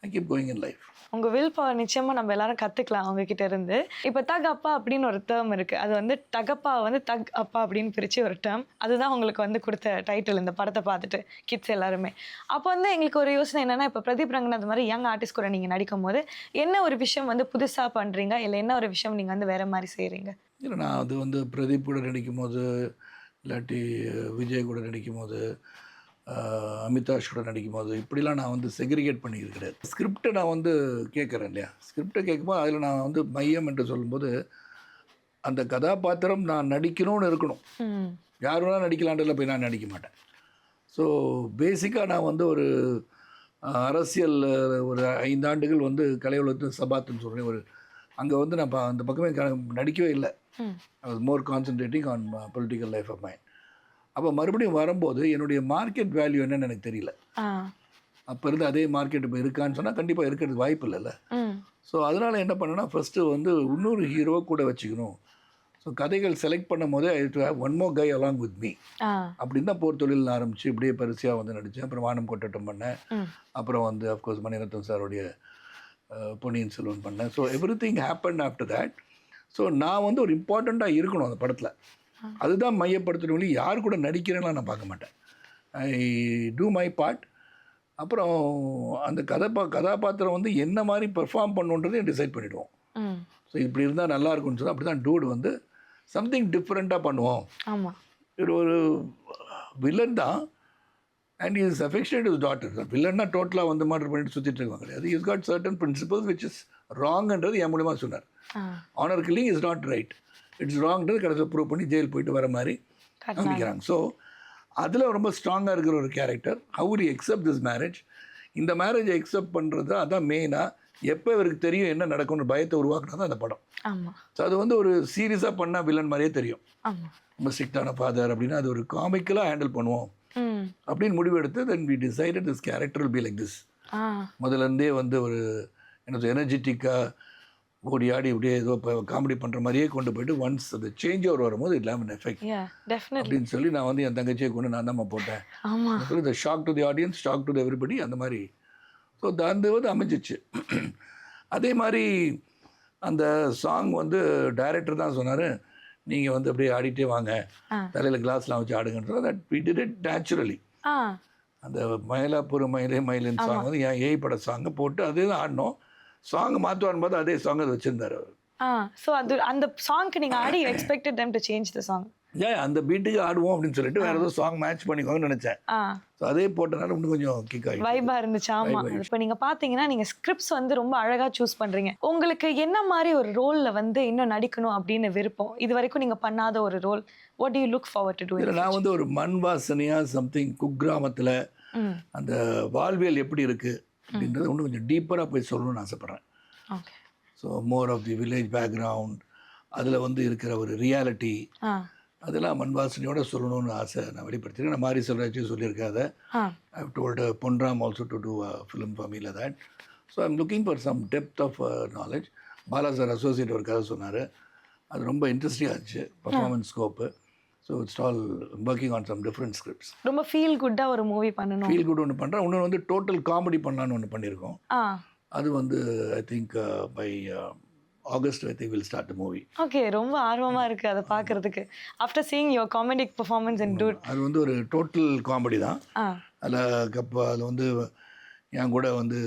I keep going in life. உங்கள் வில் பவர் நிச்சயமாக நம்ம எல்லாரும் கற்றுக்கலாம் அவங்கக்கிட்ட இருந்து. இப்போ தக் அப்பா அப்படின்னு ஒரு டேர்ம் இருக்குது. அது வந்து தகப்பா வந்து தக் அப்பா அப்படின்னு பிரித்து ஒரு டேர்ம். அதுதான் உங்களுக்கு வந்து கொடுத்த டைட்டில் இந்த படத்தை பார்த்துட்டு கிட்ஸ் எல்லாருமே. அப்போ வந்து எங்களுக்கு ஒரு யோசனை என்னென்னா, இப்போ பிரதீப் ரங்கநாத் மாதிரி யங் ஆர்டிஸ்ட் கூட நீங்கள் நடிக்கும் போது என்ன ஒரு விஷயம் வந்து புதுசாக பண்ணுறீங்க, இல்லை என்ன ஒரு விஷயம் நீங்கள் வந்து வேறு மாதிரி செய்கிறீங்க? இல்லை நான் அது வந்து பிரதீப் கூட நடிக்கும் போது, இல்லாட்டி விஜய் கூட நடிக்கும் போது, அமிதாஷ் கூட நடிக்கும் போது இப்படிலாம் நான் வந்து செக்ரிகேட் பண்ணிக்கிறது கிடையாது. ஸ்கிரிப்டை நான் வந்து கேட்குறேன் இல்லையா, ஸ்கிரிப்டை கேட்கும்போது அதில் நான் வந்து மையம் என்று சொல்லும்போது அந்த கதாபாத்திரம் நான் நடிக்கணும்னு இருக்கணும். யார் வேணால் நடிக்கலான்றதில் போய் நான் நடிக்க மாட்டேன். ஸோ பேசிக்காக நான் வந்து ஒரு அரசியல் ஒரு 5 ஆண்டுகள் வந்து கலை உலகத்து சபாத்துன்னு சொல்கிறேன். ஒரு அங்கே வந்து நான் அந்த பக்கமே நடிக்கவே இல்லை. I was more concentrating on political life of mind. அப்போ மறுபடியும் வரும்போது என்னுடைய மார்க்கெட் வேல்யூ என்னன்னு எனக்கு தெரியல. அப்போ இருந்து அதே மார்க்கெட் இப்போ இருக்கான்னு சொன்னால் கண்டிப்பாக இருக்கிறதுக்கு வாய்ப்பு இல்லைல்ல. ஸோ அதனால் என்ன பண்ணேன்னா ஃபஸ்ட்டு வந்து இன்னொரு ஹீரோவை கூட வச்சுக்கணும். ஸோ கதைகள் செலக்ட் பண்ணும் போதே I do have one more guy along with me அப்படின்னு தான் போர் தொழில் ஆரம்பித்து இப்படியே பரிசியாக வந்து நடித்தேன். அப்புறம் வானம் கொட்டட்டம் பண்ணேன். அப்புறம் வந்து அஃப்கோர்ஸ் மணிரத்னம் சாருடைய பொன்னியின் செல்வன் பண்ணேன். So every thing happen after that. So நான் வந்து ஒரு இம்பார்ட்டண்ட்டாக இருக்கணும் அந்த படத்தில். அதுதான் மையப்படுத்தணும். யார் கூட நடிக்கிறேன்னா நான் பார்க்க மாட்டேன். ஐ டூ மை பார்ட். அப்புறம் அந்த கதாபாத்திரம் வந்து என்ன மாதிரி பெர்ஃபார்ம் பண்ணுன்றதையும் டிசைட் பண்ணிவிடுவோம். ஸோ இப்படி இருந்தால் நல்லா இருக்கும்னு சொன்னால் அப்படி தான் டூடு வந்து சம்திங் டிஃப்ரெண்ட்டாக பண்ணுவோம். ஆமாம், ஒரு வில்லன் தான். And is affectionate is daughter. வில்லன்னா டோட்டலாக வந்து மர்டர் பண்ணிட்டு சுற்றிட்டு இருக்காங்க கிடையாது. Is got certain principles which is ராங்ன்றது என் மூலியமாக சொன்னார். Honour killing is not right, it's ராங்ன்றது கடைசியில் ப்ரூவ் பண்ணி ஜெயில் போயிட்டு வர மாதிரி காமிக்கிறாங்க. ஸோ அதில் ரொம்ப ஸ்ட்ராங்காக இருக்கிற ஒரு character. How to accept this marriage. இந்த மேரேஜை எக்ஸப்ட் பண்ணுறது அதான் மெயினாக. எப்போ இவருக்கு தெரியும் என்ன நடக்கும்னு பயத்தை உருவாக்குனா தான் அந்த படம். ஸோ அது வந்து ஒரு சீரியஸாக பண்ணால் வில்லன் மாதிரியே தெரியும். ரொம்ப ஸ்ட்ரிக்டான ஃபாதர் அப்படின்னா அது ஒரு காமிக்கலாக ஹேண்டில் பண்ணுவோம் அப்படின்னு முடிவெடுத்து then we decided this character will be like this. முதல்லேருந்தே வந்து ஒரு என்ன எனர்ஜெட்டிக்காக ஓடி ஆடி இப்படியே ஏதோ காமெடி பண்ணுற மாதிரியே கொண்டு போயிட்டு ஒன்ஸ் அது சேஞ்ச் ஓவர் வரும்போது இட் ஹேவ் an எஃபெக்ட் அப்படின்னு சொல்லி நான் வந்து என் தங்கச்சியை கொண்டு நான் தான் போட்டேன் சொல்லி the shock to the audience, shock to the everybody அந்த மாதிரி. ஸோ அந்த வந்து அமைஞ்சிச்சு. அதே மாதிரி அந்த சாங் வந்து டைரக்டர் தான் சொன்னார், நீங்கள் வந்து அப்படியே ஆடிட்டே வாங்க, தலையில் கிளாஸ்லாம் வச்சு ஆடுங்கன்றது. That we did it naturally. அந்த மயிலாப்பூர் மயிலே மயிலின் சாங் வந்து என் ஏய் பட சாங்கை போட்டு அதே தான் ஆடினோம். சாங் மாற்றுவான்னு பார்த்தா அதே சாங் அதை வச்சுருந்தார் அவர். ஸோ அது அந்த சாங்க்கு நீங்கள் ஆடி expected them to change the song. ஏன் அந்த பீட்டுக்கு ஆடுவோம் அப்படின்னு சொல்லிட்டு வேறு ஏதோ சாங் மேட்ச் பண்ணிக்கோங்கன்னு நினச்சேன். ஸோ அதே போட்டனால இன்னும் கொஞ்சம் கிக் ஆகி வைபாக இருந்துச்சு. ஆமாம், இப்போ நீங்கள் பார்த்தீங்கன்னா நீங்கள் ஸ்கிரிப்ட்ஸ் வந்து ரொம்ப அழகாக சூஸ் பண்ணுறீங்க. உங்களுக்கு என்ன மாதிரி ஒரு ரோலில் வந்து இன்னும் நடிக்கணும் அப்படின்னு விருப்பம்? இது வரைக்கும் நீங்கள் பண்ணாத ஒரு role, what do you look forward to do? நான் வந்து ஒரு மண் வாசனையாக சம்திங் குக்கிராமத்தில் அந்த வாழ்வியல் எப்படி இருக்குது அப்படின்றது இன்னும் கொஞ்சம் டீப்பராக போய் சொல்லணும்னு ஆசைப்பட்றேன். So more of the village background, அதில் வந்து இருக்கிற ஒரு ரியாலிட்டி, அதெல்லாம் மண் வாசனையோட சொல்லணும்னு ஆசை நான் வெளிப்படுத்திருக்கேன். நான் மாரி செல்வராஜும் சொல்லியிருக்கேன் அதை. I have told Ponram also to do a film for me like that. So I am looking for some depth of knowledge. Bala sir associate ஒரு கதை சொன்னார், அது ரொம்ப இன்ட்ரெஸ்டிங்காக இருந்துச்சு, performance scope. So it's all working on some different scripts. ரொம்ப ஃபீல் குட்டாக ஒரு மூவி பண்ணணும். ஃபீல் குட் ஒன்று பண்ணுறேன். இன்னொன்று வந்து டோட்டல் காமெடி பண்ணலான்னு ஒன்று பண்ணியிருக்கோம். அது வந்து I think by August I think will start the movie. Okay, ரொம்ப ஆர்வமாக இருக்குது அதை பார்க்குறதுக்கு. After seeing your comedic performance in Dude. அது வந்து ஒரு டோட்டல் காமெடி தான். அதில் வந்து என் கூட வந்து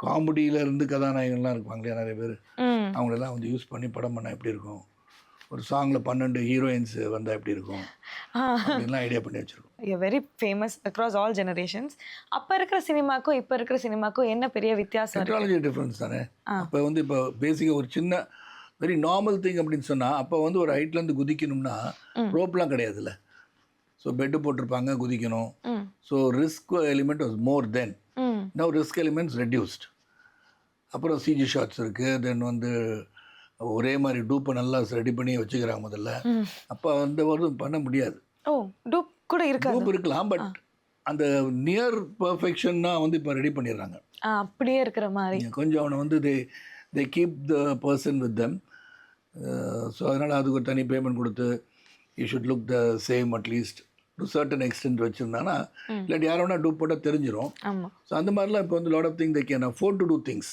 காமெடியிலேருந்து கதாநாயகன்லாம் இருப்பாங்க இல்லையா நிறைய பேர், அவங்களெல்லாம் வந்து யூஸ் பண்ணி படம் பண்ணால் எப்படி இருக்கும், ஒரு சாங்கில் 12 ஹீரோயின்ஸ் வந்தால் எப்படி இருக்கும் அப்படின்லாம் ஐடியா பண்ணி வச்சுருக்கோம். Very famous across all generations. அப்போ இருக்கிற சினிமாக்கும் இப்போ இருக்கிற சினிமாக்கும் என்ன பெரிய வித்தியாசம்? டெக்னாலஜி டிஃப்ரென்ஸ் தானே. அப்போ வந்து இப்போ பேசிக்காக ஒரு சின்ன வெரி நார்மல் திங் அப்படின்னு சொன்னால், அப்போ வந்து ஒரு ஹைட்லேருந்து குதிக்கணும்னா ரோப்லாம் கிடையாதுல்ல. ஸோ பெட்டு போட்டிருப்பாங்க, குதிக்கணும். So risk element was more then. Now risk elements reduced. அப்புறம் சிஜி ஷாட்ஸ் இருக்குது. தென் வந்து ஒரே மாதிரி டூப்பை நல்லா ரெடி பண்ணி வச்சுக்கிறாங்க முதல்ல. அப்போ அந்த ஒரு பண்ண முடியாது. டூப் கூட இருக்கு, டூப் இருக்கலாம், பட் அந்த நியர் பர்ஃபெக்ஷன்னா வந்து இப்போ ரெடி பண்ணிடுறாங்க. அப்படியே இருக்கிற மாதிரி கொஞ்சம் அவனை வந்து they keep the person with them. So அதனால் அதுக்கு ஒரு தனி பேமெண்ட் கொடுத்து you should look the same at least to certain extent வச்சுருந்தாங்கன்னா, இல்லாட்டி யார் வேணா டூப் போட்டால் தெரிஞ்சிடும். ஸோ அந்த மாதிரிலாம் இப்போ வந்து lot of thing they can afford to do things.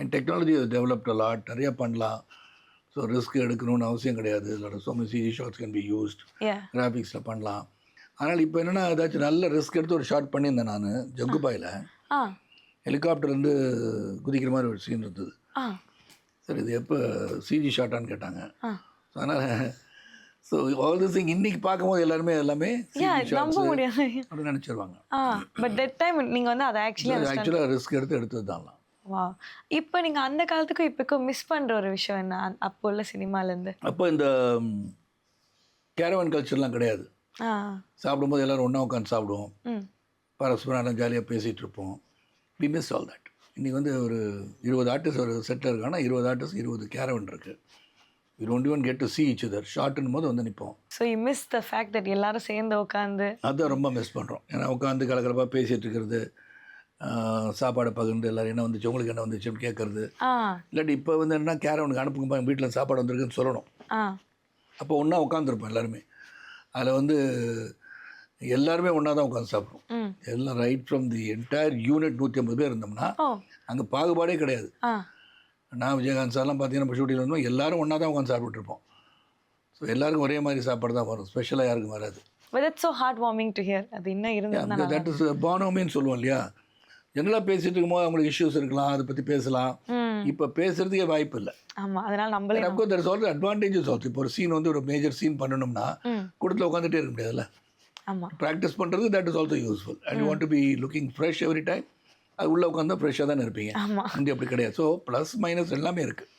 And technology developed a lot, நிறையா பண்ணலாம். ஸோ ரிஸ்க் எடுக்கணும்னு அவசியம் கிடையாது. So many CG shots can be used, கிராஃபிக்ஸில் பண்ணலாம். ஆனால் இப்போ என்னென்னா ஏதாச்சும் நல்ல ரிஸ்க் எடுத்து ஒரு ஷாட் பண்ணியிருந்தேன் நான் ஜக்குபாயில். ஹெலிகாப்டர்லேருந்து குதிக்கிற மாதிரி ஒரு சீன் இருந்தது. சரி இது எப்போ சிஜி ஷாட்டான்னு கேட்டாங்க. ஸோ அதனால் ஸோ ஆல் திஸ் திங் இன்னைக்கு பார்க்கும்போது எல்லாமே நம்ப முடியாது அப்படின்னு நினச்சிருவாங்க. பட் தட் டைம் நீங்கள் வந்து அதை ஆக்சுவலாக ரிஸ்க் எடுத்தது தான். வா, இப்போ நீங்கள் அந்த காலத்துக்கும் இப்போக்கும் மிஸ் பண்ணுற ஒரு விஷயம் என்ன அப்போ உள்ள சினிமாலேருந்து? அப்போ இந்த கேரவன் கல்ச்சர்லாம் கிடையாது. சாப்பிடும்போது எல்லோரும் ஒன்றா உட்காந்து சாப்பிடுவோம், பரஸ்பரம் ஜாலியாக பேசிகிட்டு இருப்போம். We miss all that. இன்றைக்கி வந்து ஒரு 20 ஆர்டிஸ்ட் ஒரு செட்டில் இருக்காங்கன்னா 20 ஆர்டிஸ்ட் 20 கேரவன் இருக்குது. We don't even get to see each other. ஷார்ட்னும் போது வந்து நிற்போம். So you miss the fact that எல்லாரும் சேர்ந்து உட்காந்து, அதுதான் ரொம்ப மிஸ் பண்ணுறோம். ஏன்னா உட்காந்து கலகலப்பாக பேசிகிட்டு இருக்கிறது, சாப்பாடை பகிர்ந்து எல்லோரும் என்ன வந்துச்சு உங்களுக்கு என்ன வந்துச்சுன்னு கேட்குறது. இல்லாட்டி இப்போ வந்து என்ன கேரவனுக்கு அனுப்புங்கப்பா எங்கள் வீட்டில் சாப்பாடு வந்திருக்குன்னு சொல்லணும். அப்போ ஒன்றா உட்காந்துருப்போம் எல்லாருமே. அதில் வந்து எல்லாருமே ஒன்றா தான் உட்காந்து சாப்பிடுவோம். எல்லாம் right from the entire unit 150 பேர் இருந்தோம்னா அங்கே பாகுபாடே கிடையாது. நான் விஜயகாந்த் சார்லாம் பார்த்தீங்கன்னா இப்போ ஷூட்டிங் வந்தோம் எல்லாரும் ஒன்றா தான் உட்காந்து சாப்பிட்டுருப்போம். ஸோ எல்லாருக்கும் ஒரே மாதிரி சாப்பாடு தான் வரும், ஸ்பெஷலாக யாருக்கும் வராது. But it's so heartwarming to hear. அது என்ன இருந்ததுன்னா தட் இஸ் பானோமின்னு சொல்லுவோம் இல்லையா. ஜெனரலாக பேசிட்டு இருக்கும்போது அவங்களுக்கு இஷ்யூஸ் இருக்கலாம், அதை பற்றி பேசலாம். இப்போ பேசுறதுக்கே வாய்ப்பு இல்லை. ஆமாம், அதனால் நம்மளே there is also advantages also. இப்போ ஒரு சீன் வந்து ஒரு மேஜர் சீன் பண்ணணும்னா கூடத்தில் உட்காந்துட்டே இருக்க முடியாதுல்ல. ஆமாம், ப்ராக்டிஸ் பண்ணுறது that is also useful. And you want to be looking fresh every time. அது உள்ளே உட்காந்து ஃப்ரெஷ்ஷாக தானே இருப்பீங்க. இங்கே அப்படி கிடையாது. ஸோ ப்ளஸ் மைனஸ் எல்லாமே இருக்குது.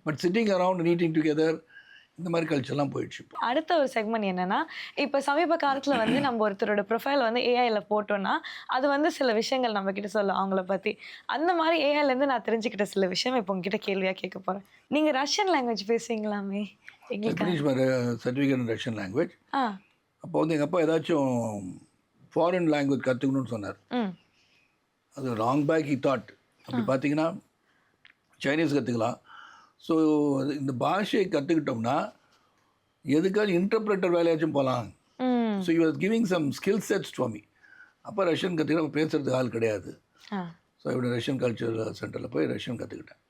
But sitting around meeting together இந்த மாதிரி கல்ச்சர்லாம் போயிடுச்சு. அடுத்த ஒரு செக்மெண்ட் என்னன்னா, இப்போ சமீப காலத்தில் வந்து நம்ம ஒருத்தரோட ப்ரொஃபைல் வந்து ஏஐயில் போட்டோன்னா அது வந்து சில விஷயங்கள் நம்ம கிட்ட சொல்லும் அவங்கள பற்றி. அந்த மாதிரி ஏஐலேருந்து நான் தெரிஞ்சுக்கிட்ட சில விஷயம் இப்போ உங்ககிட்ட கேள்வியாக கேட்க போகிறேன். நீங்கள் ரஷ்யன் லாங்குவேஜ் பேசுவீங்களாமே எங்களுக்கு? Certificate in Russian language. அப்போ வந்து எங்கள் அப்பா ஏதாச்சும் ஃபாரின் லாங்குவேஜ் கற்றுக்கணும்னு சொன்னார். அது ராங் பேக் ஹி தாட். அப்படி பார்த்தீங்கன்னா சைனீஸ் கற்றுக்கலாம். ஸோ இந்த பாஷையை கற்றுக்கிட்டோம்னா எதுக்காச்சும் இன்டர்பிரேட்டர் வேலையாச்சும் போகலாம். So you was giving some skill sets for me. அப்போ ரஷ்யன் கற்றுக்கிட்ட பேசுகிறதுக்கு ஆள் கிடையாது. ஸோ இப்படி ரஷ்யன் கல்ச்சர் சென்டரில் போய் ரஷ்யன் கற்றுக்கிட்டேன்.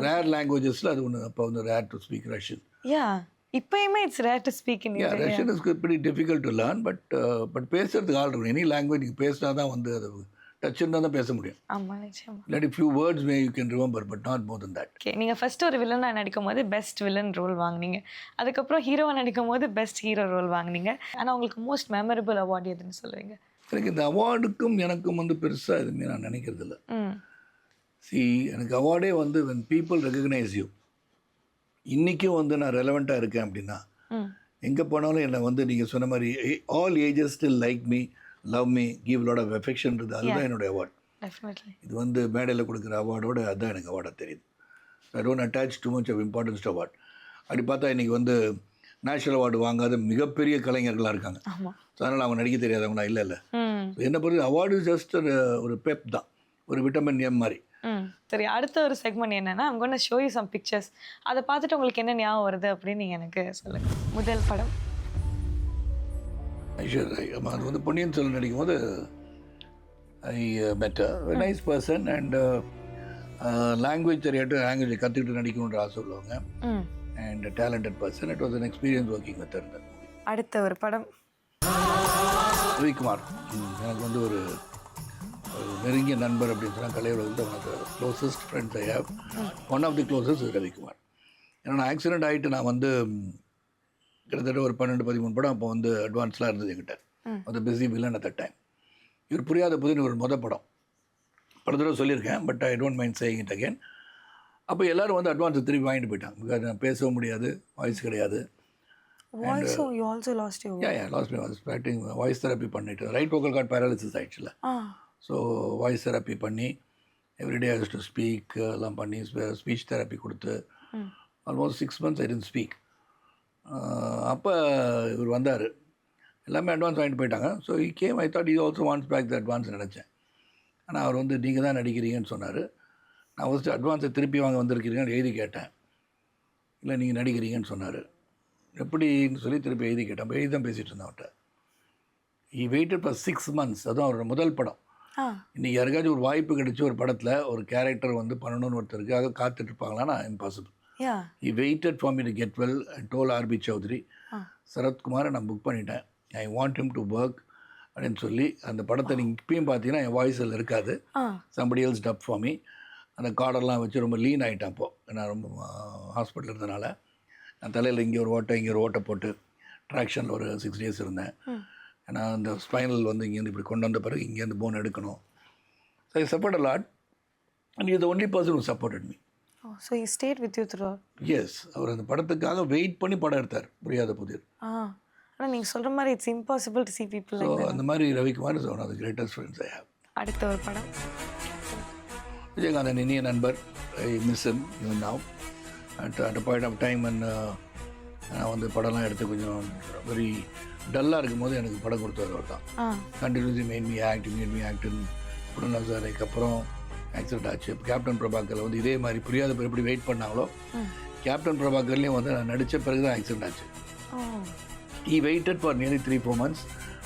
ரேர் லாங்குவேஜஸில் அது ஒன்று. அப்போ வந்து ரேர் டு ஸ்பீக் ரஷ்யன். இப்போயுமே it's rare to speak in English. Russian is pretty difficult to learn. But பேசுகிறதுக்கு ஆள் இருக்கணும். எனி லாங்குவேஜ் நீங்கள் பேசினா தான் வந்து அது டச்சுன்னு தான் பேச முடியும். ஆமாம், நிச்சயமாக. இல்லாட்டி few words May you can remember but not more then that. Okay, நீங்கள் ஃபஸ்ட்டு ஒரு வில்லனாக நடிக்கும் போது பெஸ்ட் வில்லன் ரோல் வாங்கினீங்க. அதுக்கப்புறம் ஹீரோவாக நடிக்கும் போது பெஸ்ட் ஹீரோ ரோல் வாங்கினீங்க. ஆனால் உங்களுக்கு மோஸ்ட் மெமரபிள் அவார்டு எதுன்னு சொல்லுவீங்க? எனக்கு இந்த அவார்டுக்கும் எனக்கும் வந்து பெருசாக எதுவுமே நான் நினைக்கிறது இல்லை. எனக்கு அவார்டே வந்து when people recognize you. இன்றைக்கும் வந்து நான் ரெலவெண்ட்டாக இருக்கேன் அப்படின்னா எங்கே போனாலும் என்னை வந்து நீங்கள் சொன்ன மாதிரி all ages still like me, love me, give lot of எஃபெக்ஷன்றது அதுதான் என்னுடைய அவார்ட். இது வந்து மேடையில் கொடுக்குற அவார்டோட அதுதான் எனக்கு அவார்டாக தெரியுது. I don't attach too much of importance to award. அப்படி பார்த்தா இன்றைக்கி வந்து நேஷனல் அவார்டு வாங்காத மிகப்பெரிய கலைஞர்களாக இருக்காங்க. ஸோ அதனால் அவங்க நடிக்க தெரியாதவங்களா இல்லை. என்னை பொறுத்து அவார்டு ஜஸ்ட் ஒரு பெப் தான், ஒரு விட்டமின் எம் மாதிரி. சரி, அடுத்த ஒரு செக்மெண்ட் என்னன்னா, I'm going to show you some pictures. அதை பார்த்துட்டு உங்களுக்கு என்ன ஞாபகம் வருது அப்படின்னு நீங்கள் எனக்கு சொல்லுங்கள். முதல் படம் ஐஸ்வர்யா. அது வந்து பொன்னியின் செல்வன் நடிக்கும் போது ஐ மெட் a nice person and language தெரியாட்டு லாங்குவேஜ் கற்றுக்கிட்டு நடிக்கணுன்ற ஆசை உள்ளவங்க and a talented person. It was an experience working with her. அடுத்த ஒரு படம் ரவிக்குமார். எனக்கு வந்து ஒரு நெருங்கிய நண்பர் அப்படின்னு சொன்னால் கலையுலகத்தில் எனக்கு closest friends I have. One of the closest Ravikumar. ஏன்னா நான் ஆக்சிடென்ட் ஆகிட்டு நான் வந்து கிட்டத்தட்ட ஒரு 12-13 படம் அப்போ வந்து அட்வான்ஸ்லாம் இருந்தது என்கிட்ட. அது busy villain at the time. இவர் புரியாத புதின்னு ஒரு படம் பல தடவை சொல்லியிருக்கேன், but I don't mind saying it again. அப்போ எல்லோரும் வந்து அட்வான்ஸை திருப்பி வாங்கிட்டு போயிட்டாங்க. பிகாஸ் நான் பேசவும் முடியாது, வாய்ஸ் கிடையாது. வாய்ஸ் தெரப்பி பண்ணிட்டு ரைட் வோக்கல் கார்ட் பேரலிசிஸ் ஆயிடுச்சுல. ஸோ வாய்ஸ் தெரப்பி பண்ணி எவ்ரிடே ஹஸ் டு ஸ்பீக் எல்லாம் பண்ணி ஸ்பீச் தெரப்பி கொடுத்து almost 6 months I didn't speak. அப்போ இவர் வந்தார், எல்லாமே அட்வான்ஸ் வாங்கிட்டு போயிட்டாங்க. So he came, I thought he also wants back the advance நினச்சேன். ஆனால் அவர் வந்து நீங்கள் தான் நடிக்கிறீங்கன்னு சொன்னார். நான் ஃபஸ்ட்டு அட்வான்ஸை திருப்பி வாங்க வந்திருக்கிறீங்கன்னு எழுதி கேட்டேன். இல்லை நீங்கள் நடிக்கிறீங்கன்னு சொன்னார். எப்படின்னு சொல்லி திருப்பி எழுதி கேட்டேன். அப்போ எழுதி தான் பேசிகிட்டு இருந்தேன் அவர்கிட்ட. he waited for 6 months. அதுவும் அவரோட முதல் படம். இன்றைக்கி யாருக்காச்சும் ஒரு வாய்ப்பு கிடைச்சி ஒரு படத்தில் ஒரு கேரக்டர் வந்து பண்ணணும்னு ஒருத்தருக்காக காத்துட்ருப்பாங்களான்னா impossible. He waited for me to get well and told R.B. Chaudhary, சரத்குமாரை நான் புக் பண்ணிட்டேன், I want him to work அப்படின்னு சொல்லி. அந்த படத்தை நீங்கள் இப்பயும் பார்த்தீங்கன்னா என் வாய்ஸில் இருக்காது. somebody else dubbed for me. அந்த கார்டெல்லாம் வச்சு ரொம்ப லீன் ஆகிட்டேன். அப்போது நான் ரொம்ப ஹாஸ்பிட்டல் இருந்தனால நான் தலையில் இங்கே ஒரு ஓட்டை போட்டு ட்ராக்ஷனில் ஒரு 6 days இருந்தேன். ஏன்னா அந்த ஸ்பைனல் வந்து இங்கேருந்து இப்படி கொண்டு வந்த பிறகு இங்கேருந்து போன் எடுக்கணும். So I support a lot and you the only person who supported me. So he stayed with you through. Yes, அவர் அந்த படத்துக்காக வெயிட் பண்ணி படம் எடுத்தார், புரியாத புதிர். ஆனால் நீங்கள் சொல்கிற மாதிரி it's impossible to see people so like that. அந்த மாதிரி Ravikumar is one of the greatest friends I have. அடுத்த ஒரு படம் விஜயகாந்தன் இனிய நண்பர். I miss him even now at a point of time. And நான் வந்து படம்லாம் எடுத்து கொஞ்சம் வெரி டல்லாக இருக்கும்போது எனக்கு படம் கொடுத்தவர் அவர் தான். கண்டினியூஸ்லி மேட் மீ ஆக்ட் புலனாக சார். அதுக்கப்புறம் ஆக்சிடென்ட் ஆச்சு. இப்போ கேப்டன் பிரபாகரில் வந்து இதே மாதிரி புரியாத பேர் எப்படி வெயிட் பண்ணாங்களோ கேப்டன் பிரபாகர்லேயும் வந்து நான் நடித்த பிறகு தான் ஆக்சிடென்ட் ஆச்சு. He waited for nearly 3-4 months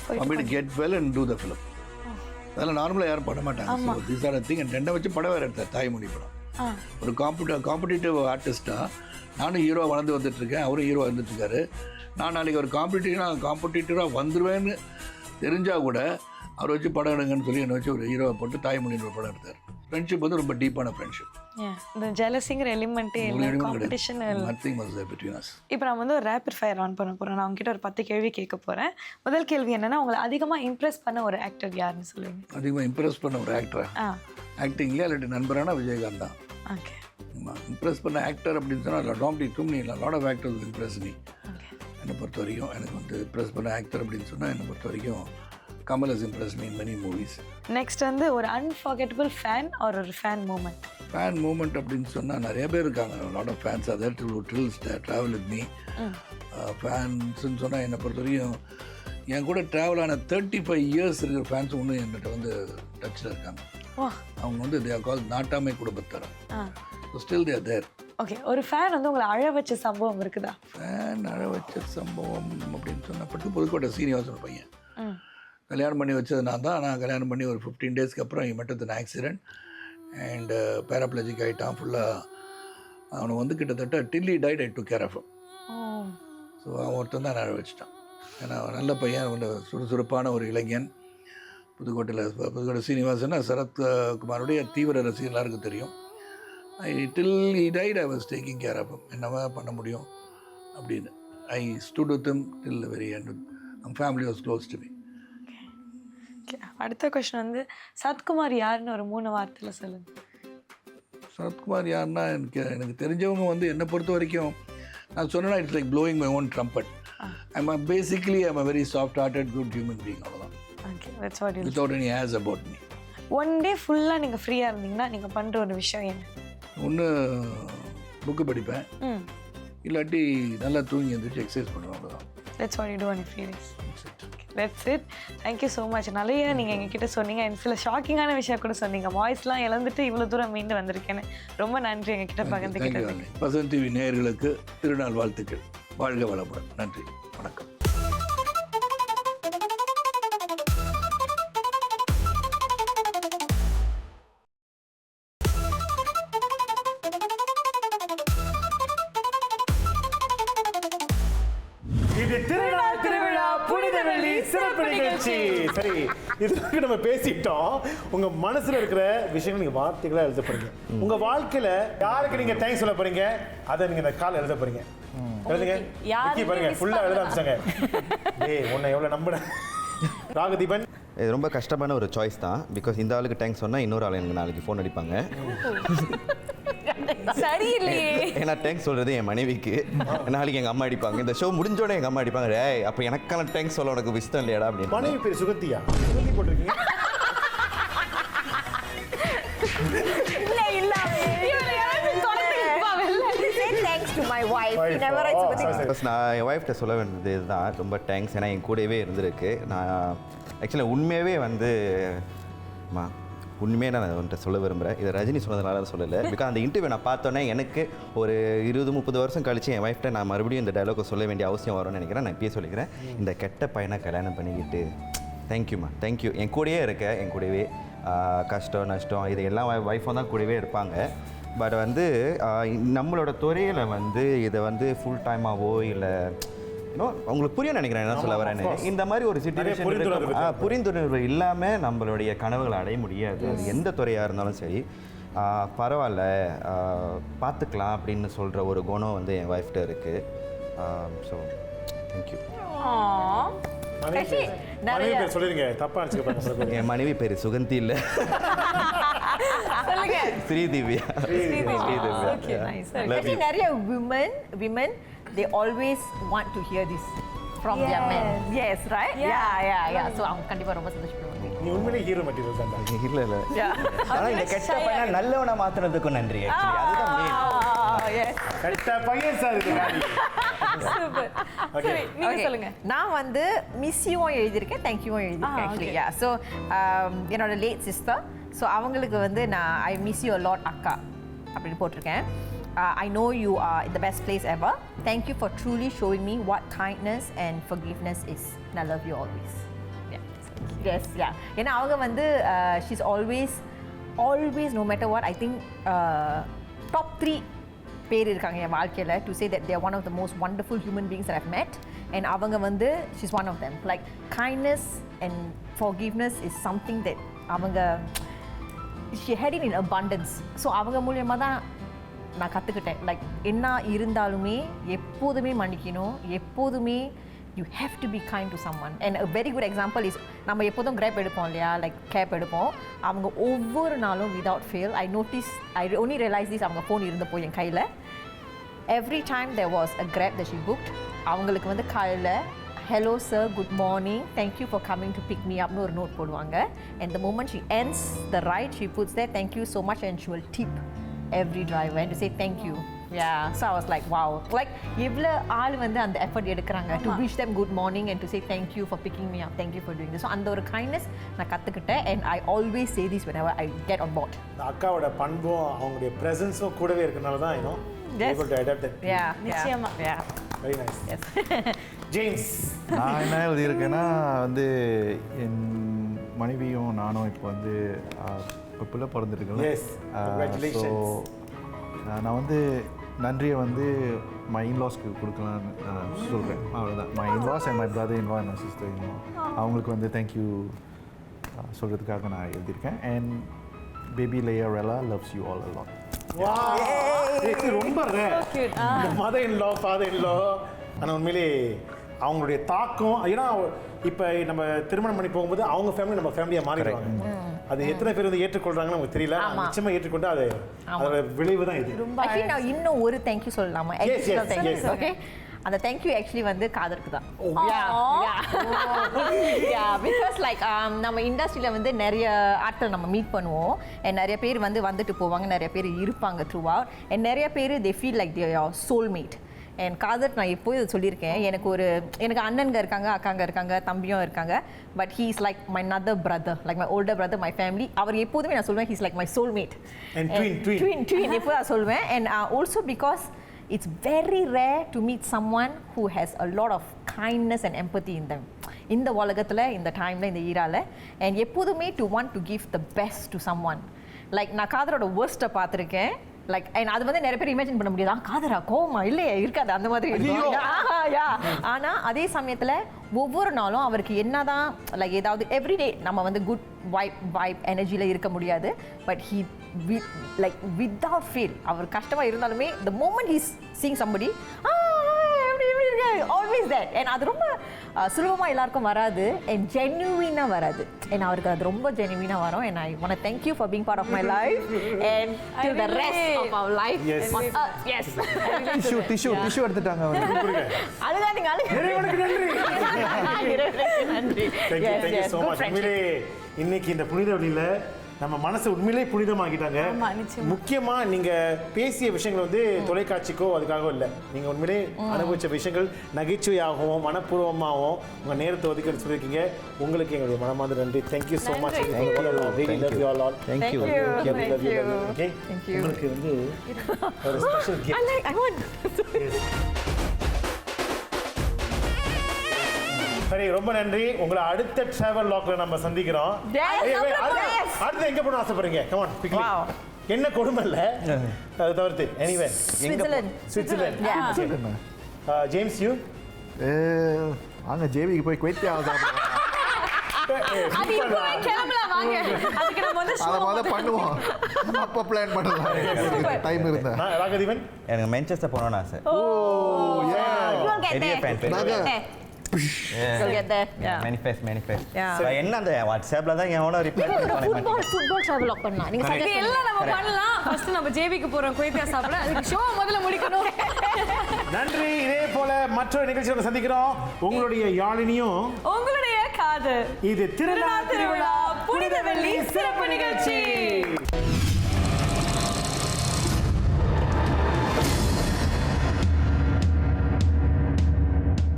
for me to get well and do the film. அதெல்லாம் நார்மலாக யாரும் பண்ண மாட்டாங்க. So this are thing. And 2 வச்சு படம் வேறு எடுத்தார், தாய்மொழி படம். ஒரு காம்படிட்டிவ் ஆர்டிஸ்ட்டாக நானும் ஹீரோவாக வளர்ந்து வந்துட்டுருக்கேன், அவரும் ஹீரோவாக வந்துட்டுருக்காரு. நான் நாளைக்கு ஒரு காம்படிட்டிவாக வந்துடுவேன்னு தெரிஞ்சால் கூட அவர் வச்சு படம் எடுங்கன்னு சொல்லி என்னை வச்சு ஒரு ஹீரோவை போட்டு தாய்மொழின்ற ஒரு படம் எடுத்தார். ஃப்ரெண்ட்ஷிப் வந்து ரொம்ப டீப்பான ஃப்ரெண்ட்ஷிப். இந்த ஜெலசிங்கிற எலிமெண்ட்டே இல்லை, காம்படிஷன் இல்லை. Nothing was there between us. இப்போ நான் வந்து ஒரு ரேபிட் ஃபயர் ஆன் பண்ண போகிறேன். நான் உங்ககிட்ட ஒரு 10 கேள்வி கேட்க போகிறேன். முதல் கேள்வி என்னன்னா, உங்களை அதிகமாக இம்ப்ரெஸ் பண்ண ஒரு ஆக்டர் யாருன்னு சொல்லுவீங்க? அதிகமாக இம்ப்ரெஸ் பண்ண ஒரு ஆக்டரா? ஆக்டிங்லேயே இல்லாட்டி நண்பரானா விஜயகாந்த் தான். ஓகே. ஆமாம், இம்ப்ரெஸ் பண்ண ஆக்டர் அப்படின்னு சொன்னால் டாம்டி டூம்னி இல்லை, lot of actors impress me. என்னை பொறுத்த வரைக்கும் எனக்கு வந்து இம்ப்ரெஸ் பண்ண ஆக்டர் அப்படின்னு சொன்னால் என்னை பொறுத்த வரைக்கும் Kamal has impressed me in many movies. Next வந்து ஒரு அன்ஃபர்கெட்டபிள் ஃபேன் ஆர் ஒரு ஃபேன் மூமெண்ட்? ஃபேன் மூமெண்ட் அப்படின்னு சொன்னால் நிறைய பேர் இருக்காங்க. Lot of fans are there to travel with me. ஃபேன்ஸ்ன்னு சொன்னால் என்னை பொறுத்த வரைக்கும் என் கூட ட்ராவல் ஆன 35 years இருக்கிற ஃபேன்ஸ் ஒன்றும் என்கிட்ட வந்து டச்சில் இருக்காங்க. அவங்க வந்து they are called நாட்டாமை குடும்பத்தார். So still they are there. Okay. ஒரு ஃபேன் வந்து உங்களை அழ வச்ச சம்பவம் இருக்குதா? ஃபேன் அழ வச்ச சம்பவம் அப்படின்னு சொன்னால் புதுக்கோட்டை சீனிவாசன் பையன் கல்யாணம் பண்ணி வச்சது நான் தான். நான் கல்யாணம் பண்ணி ஒரு 15 daysக்கு அப்புறம் இமட்டத்தின் ஆக்சிடெண்ட் அண்டு பேராப்ளஜிக் ஆகிட்டான் ஃபுல்லாக. அவனை வந்து கிட்டத்தட்ட till date I took care of. So அவன் ஒருத்தன் தான் நான் வச்சுட்டான். ஏன்னா நல்ல பையன், வந்து சுறுசுறுப்பான ஒரு இளைஞன். புதுக்கோட்டை சீனிவாசன்னா சரத்குமாருடைய தீவிர ரசிகர் எல்லாருக்கும் தெரியும். Till he died I was taking care of. என்னவா பண்ண முடியும் அப்படின்னு I stood with him till very end. அவங்க family was close to me. அடுத்த கொஸ்டின் வந்து சரத்குமார் யாருன்னு ஒரு 3 வார்த்தையில் சொல்லுங்க. சரத்குமார் யாருன்னா எனக்கு தெரிஞ்சவங்க வந்து என்னை பொறுத்த வரைக்கும் நான் சொன்னேன்னா it's like blowing my own trumpet. I'm a very soft hearted good human being, அவ்வளோதான். Okay, that's what you. Without any haze about me. One day ஃபுல்லாக நீங்கள் ஃப்ரீயாக இருந்தீங்கன்னா நீங்கள் பண்ணுற ஒரு விஷயம் என்ன? ஒன்று புக்கு படிப்பேன், இல்லாட்டி நல்லா தூங்கி எழுந்திரிச்சு எக்ஸசைஸ் பண்ணுவேன், அவ்வளோதான். That's what you to on your free days. That's it. Thank you so much. நிறைய நீங்கள் எங்ககிட்ட சொன்னீங்க. சில ஷாக்கிங்கான விஷயம் கூட சொன்னீங்க. வாய்ஸ்லாம் இழந்துட்டு இவ்வளோ தூரம் மீண்டு வந்திருக்கேன்னு ரொம்ப நன்றி எங்ககிட்ட பகிர்ந்துக்கிட்டது. வசந்த் டிவி நேயர்களுக்கு திருநாள் வாழ்த்துக்கள். வாழ்க வளமுடன். நன்றி, வணக்கம். இது திருநாள் திருவிழா புனித வெள்ளி சிறப்பு நிகழ்ச்சி. சரி, இதுக்கு நம்ம பேசிட்டோம். உங்க மனசுல இருக்கிற விஷயங்கள் நீங்க வார்த்தைகளா எழுத போறீங்க. உங்க வாழ்க்கையில யாருக்கு நீங்க தேங்க்ஸ் சொல்ல போறீங்க, அதை நீங்க இந்த கால் எழுத போறீங்க. எழுதுங்க. பாருங்க, ஃபுல்லா எழுத ஆரம்பிச்சாங்க. டேய், உன்னை எவ்வளவு நம்புறேன். ராகதீபன், இது ரொம்ப கஷ்டமான ஒரு சாய்ஸ் தான். பிகாஸ் இந்த ஆளுக்கு தேங்க்ஸ் சொன்னால் இன்னொரு ஆள் எனக்கு நாளைக்கு ஃபோன் அடிப்பாங்க. சரியில்லையே. ஏன்னா தேங்க்ஸ் சொல்கிறது என் மனைவிக்கு, நாளைக்கு எங்கள் அம்மா அடிப்பாங்க. இந்த ஷோ முடிஞ்சோட எங்கள் அம்மா அடிப்பாங்க, ரே அப்போ எனக்கான தேங்க்ஸ் சொல்ல உனக்கு விஸ்தம் இல்லையாடா அப்படின்னு. மனைவி பேர் சுகத்தியா? சுகத்தி போட்டிருக்கீங்க. நான் என் ஒய்ஃப்கிட்ட சொல்ல வேண்டியது இதுதான், ரொம்ப தேங்க்ஸ். ஏன்னா என் கூடவே இருந்திருக்கு. நான் ஆக்சுவலாக உண்மையாகவே வந்து உண்மையாக நான் வந்துட்டு சொல்ல விரும்புகிறேன். இதை ரஜினி சொன்னதுனால தான் சொல்லலை. பிகாஸ் அந்த இன்டர்வியூ நான் பார்த்தோன்னே எனக்கு ஒரு 20-30 வருஷம் கழிச்சு என் ஒய்ஃப்ட்ட நான் மறுபடியும் இந்த டைலாக்கை சொல்ல வேண்டிய அவசியம் வரும்னு நினைக்கிறேன். நான் இப்பயே சொல்லிக்கிறேன், இந்த கெட்ட பையனை கல்யாணம் பண்ணிக்கிட்டு தேங்க்யூம்மா, தேங்க்யூ. என் கூடயே இருக்க, என் கூடவே கஷ்டம் நஷ்டம் இது எல்லாம் ஒய்ஃபும் தான் கூடவே இருப்பாங்க. பட் வந்து நம்மளோட துறையில் வந்து இதை வந்து ஃபுல் டைமாகவோ இல்லை உங்களுக்கு புரியும் நினைக்கிறேன் என்ன சொல்ல வரேன்னு. இந்த மாதிரி ஒரு சிச்சுவேஷன் புரிந்துணர்வு இல்லாமல் நம்மளுடைய கனவுகளை அடைய முடியாது. அது எந்த துறையாக இருந்தாலும் சரி. பரவாயில்ல, பார்த்துக்கலாம் அப்படின்னு சொல்கிற ஒரு குணம் வந்து என் ஒய்ஃப்கிட்ட இருக்குது. So thank you. மனைவி பேர் சொல்லிருங்க, தப்பா நினைச்சுக்க. என் மனைவி பேர் சுகந்தி இல்ல, சொல்லுங்க. ஸ்ரீதிவ்யா. Okay, nice. Actually, நிறைய women they always want to hear this from their men. Yes, right? Yeah. So அவங்க கண்டிப்பா ரொம்ப சந்தோஷப்படுவாங்க. நீ உண்மையிலே ஹீரோ மெட்டீரியல் தான்டா. இல்ல ஆனா இந்த கெட்ட பையனை நல்லவனா மாத்துறதுக்கும் நன்றி. ஆக்சுவலி அதுதான் மெயின். கெட்ட பையன் சார் இது. சூப்பர். சரி, நீங்க சொல்லுங்க. நான் வந்து மிஸ் யூவும் எழுதியிருக்கேன், தேங்க்யூவும் எழுதியிருக்கேன் actually. Yeah. So என்னோட லேட் சிஸ்டர், ஸோ அவங்களுக்கு வந்து நான் I miss you a lot அக்கா அப்படின்னு போட்டிருக்கேன். I know you are in the best place ever. Thank you for truly showing me what kindness and forgiveness is. And I love you always. Yes, yeah. ஏன்னா அவங்க வந்து she's always no matter what, I think top 3 பேர் இருக்காங்க என் வாழ்க்கையில் to say that they are one of the most wonderful human beings that I've met, and அவங்க வந்து she's one of them. Like kindness and forgiveness is something that அவங்க she had it in abundance. So அவங்க மூலியமாக தான் நான் கற்றுக்கிட்டேன். லைக் என்ன இருந்தாலுமே எப்போதுமே மன்னிக்கணும், எப்போதுமே you have to be kind to someone. And a very good example is நம்ம எப்போதும் கிராப் எடுப்போம் இல்லையா, லைக் கேப் எடுப்போம். அவங்க ஒவ்வொரு நாளும் without fail, I only realized this அவங்க ஃபோன் இருந்தப்போ என் கையில். Every time there was a grab that she booked, அவங்களுக்கு வந்து காலையில் hello sir, good morning, thank you for coming to pick me up னு ஒரு நோட் போடுவாங்க. And the moment she ends the ride, she puts there thank you so much, and she will tip every driver and to say thank you. Yeah, so I was like wow, like இவ்வளோ ஆள் வந்து அந்த எஃபர்ட் எடுக்கிறாங்க to wish them good morning and to say thank you for picking me up, thank you for doing this. So அந்த ஒரு kindness நான் கற்றுக்கிட்டேன், and I always say this whenever I get on board. அக்காவோட பண்பும் அவங்களுடைய பிரசன்ஸும் கூடவே இருக்கனால தான் able to adapt that. Yeah, நிச்சயமா. Yeah. Very nice. Yes. James, நான் என்ன எழுதியிருக்கேன்னா வந்து என் மனைவியும் நானும் இப்போ வந்து இப்போ பிள்ளை பிறந்துருக்கேன். Yes, congratulations. நான் வந்து நன்றியை வந்து மை இன்லாஸ்க்கு கொடுக்கலான்னு சொல்கிறேன். அவ்வளோதான். My in-laws and my brother-in-law and my sister-in-law அவங்களுக்கு வந்து தேங்க்யூ சொல்கிறதுக்காக நான் எழுதியிருக்கேன். அண்ட் பேபி லேயரெல்லா லவ்ஸ் யூ ஆல் அலாட். இது ரொம்ப mother in law, father in லா. ஆனால் உண்மையிலே அவங்களுடைய தாக்கம், ஏன்னா இப்போ நம்ம திருமணம் பண்ணி போகும்போது அவங்க ஃபேமிலி நம்ம ஃபேமிலியாக மாறிடுவாங்க. அது எத்தனை பேர் வந்து ஏற்றுக்கொள்றாங்கன்னு நமக்கு தெரியல. நிச்சயமா ஏற்றுக்கொண்டு அது அதோட விளைவு தான் இது. ஆக்சுவலி நான் இன்னும் ஒரு தேங்க்யூ சொல்லலாமா? ஓகே, அந்த தேங்க்யூ ஆக்சுவலி வந்து காதருக்கு தான். பிகாஸ் லைக் நம்ம இண்டஸ்ட்ரியில் வந்து நிறைய ஆட்கள் நம்ம மீட் பண்ணுவோம், அண்ட் நிறைய பேர் வந்துட்டு போவாங்க, நிறைய பேர் இருப்பாங்க த்ரூ அவுட், அண்ட் நிறைய பேர் they feel like they are soulmate. என் காதர் நான் எப்போது இதை சொல்லியிருக்கேன், எனக்கு அண்ணனுங்க இருக்காங்க, அக்காங்க இருக்காங்க, தம்பியும் இருக்காங்க, but he is like my other brother, like my older brother, my family. அவர் எப்போதுமே நான் சொல்லுவேன் he's like my soulmate, twin எப்போ நான் சொல்லுவேன். And also because it's very rare to meet someone who has a lot of kindness and empathy in them. இந்த உலகத்தில், இந்த டைமில், இந்த ஈரால, and எப்போதுமே to want to give the best to someone. Like நான் காதரோட வேர்ஸ்ட்டை பார்த்துருக்கேன். லைக் அது வந்து நிறைய பேர் இமேஜின் பண்ண முடியாது. காதரா கோவமா இல்லையே, இருக்காது அந்த மாதிரி. ஆனால் அதே சமயத்தில் ஒவ்வொரு நாளும் அவருக்கு என்னதான் லைக் ஏதாவது எவ்ரிடே நம்ம வந்து குட் வைப் எனர்ஜியில் இருக்க முடியாது, but he like without feel அவர் கஷ்டமாக இருந்தாலுமே the moment he's seeing somebody always that, and அது ரொம்ப சுலபமாக எல்லாருக்கும் வராது, and ஜென்யூனாக வராது, and அவருக்கு அது ரொம்ப ஜென்யூனாக வரும். And I want to thank you for being part of my life and to the rest of our life. Yes. Yes. Tissue எடுத்துட்டாங்க. அழுகாதீங்க, நன்றி. Thank you so much. இன்னைக்கு இந்த புனித வழியில நம்ம மனசை உண்மையிலே புனிதமாக்கிட்டாங்க. முக்கியமா நீங்க பேசிய விஷயங்கள் வந்து தொலைக்காட்சிக்கோ அதுக்காக இல்லை, நீங்க உண்மையிலே அனுபவிச்ச விஷயங்கள் நகைச்சுவையாகவும் மனப்பூர்வமாகவும் உங்க நேரத்தை ஒதுக்கி சொல்லியிருக்கீங்க. உங்களுக்கு எங்களுடைய மனமார்ந்த நன்றி. Thank you so much. உங்களுக்கு வந்து ஒரு ஸ்பெஷல் கிஃப்ட். சரி, ரொம்ப நன்றி. உங்களை அடுத்த டிராவல் லாக்ல நம்ம சந்திக்கிறோம். அடுத்து எங்க போகணும் ஆசைப்படுறீங்க? Come on quickly. என்ன கொடுமை இல்ல அது தவிர்த்து எனிவே ஸ்விட்சர்லாந்து. James, you? அங்க ஜேவிக்கு போய் குவைத் ஆகுது. பண்ணுவோம், அப்ப பிளான் பண்ணலாம், டைம் இருந்தா. ராகதீவன்? எனக்கு மான்செஸ்டர் போகணும்னு ஆசை. all get பெரிய there. fan, பெரிய We'll get there. We'll get there. Yeah. manifest Yeah. So, என்ன அந்த வாட்ஸ்அப்ல தான் எவனோ ரிப்ளை ஃபுட்பால் travel பண்ணலாம். நீங்க இது suggest எல்லாம் நம்ம பண்ணலாம். ஃபர்ஸ்ட் நம்ம ஜேபிக்கு போறோம் குவைத்தியா சாப்பிட. அதுக்கு ஷோ முதல்ல முடிக்கணும். நன்றி. இதே போல மற்றொரு நிகழ்ச்சியோட சந்திக்கிறோம். உங்களுடைய யாழினியும் உங்களுடைய காதல். இது திருநாள் திருவிழா புனித வெள்ளி சிறப்பு நிகழ்ச்சி.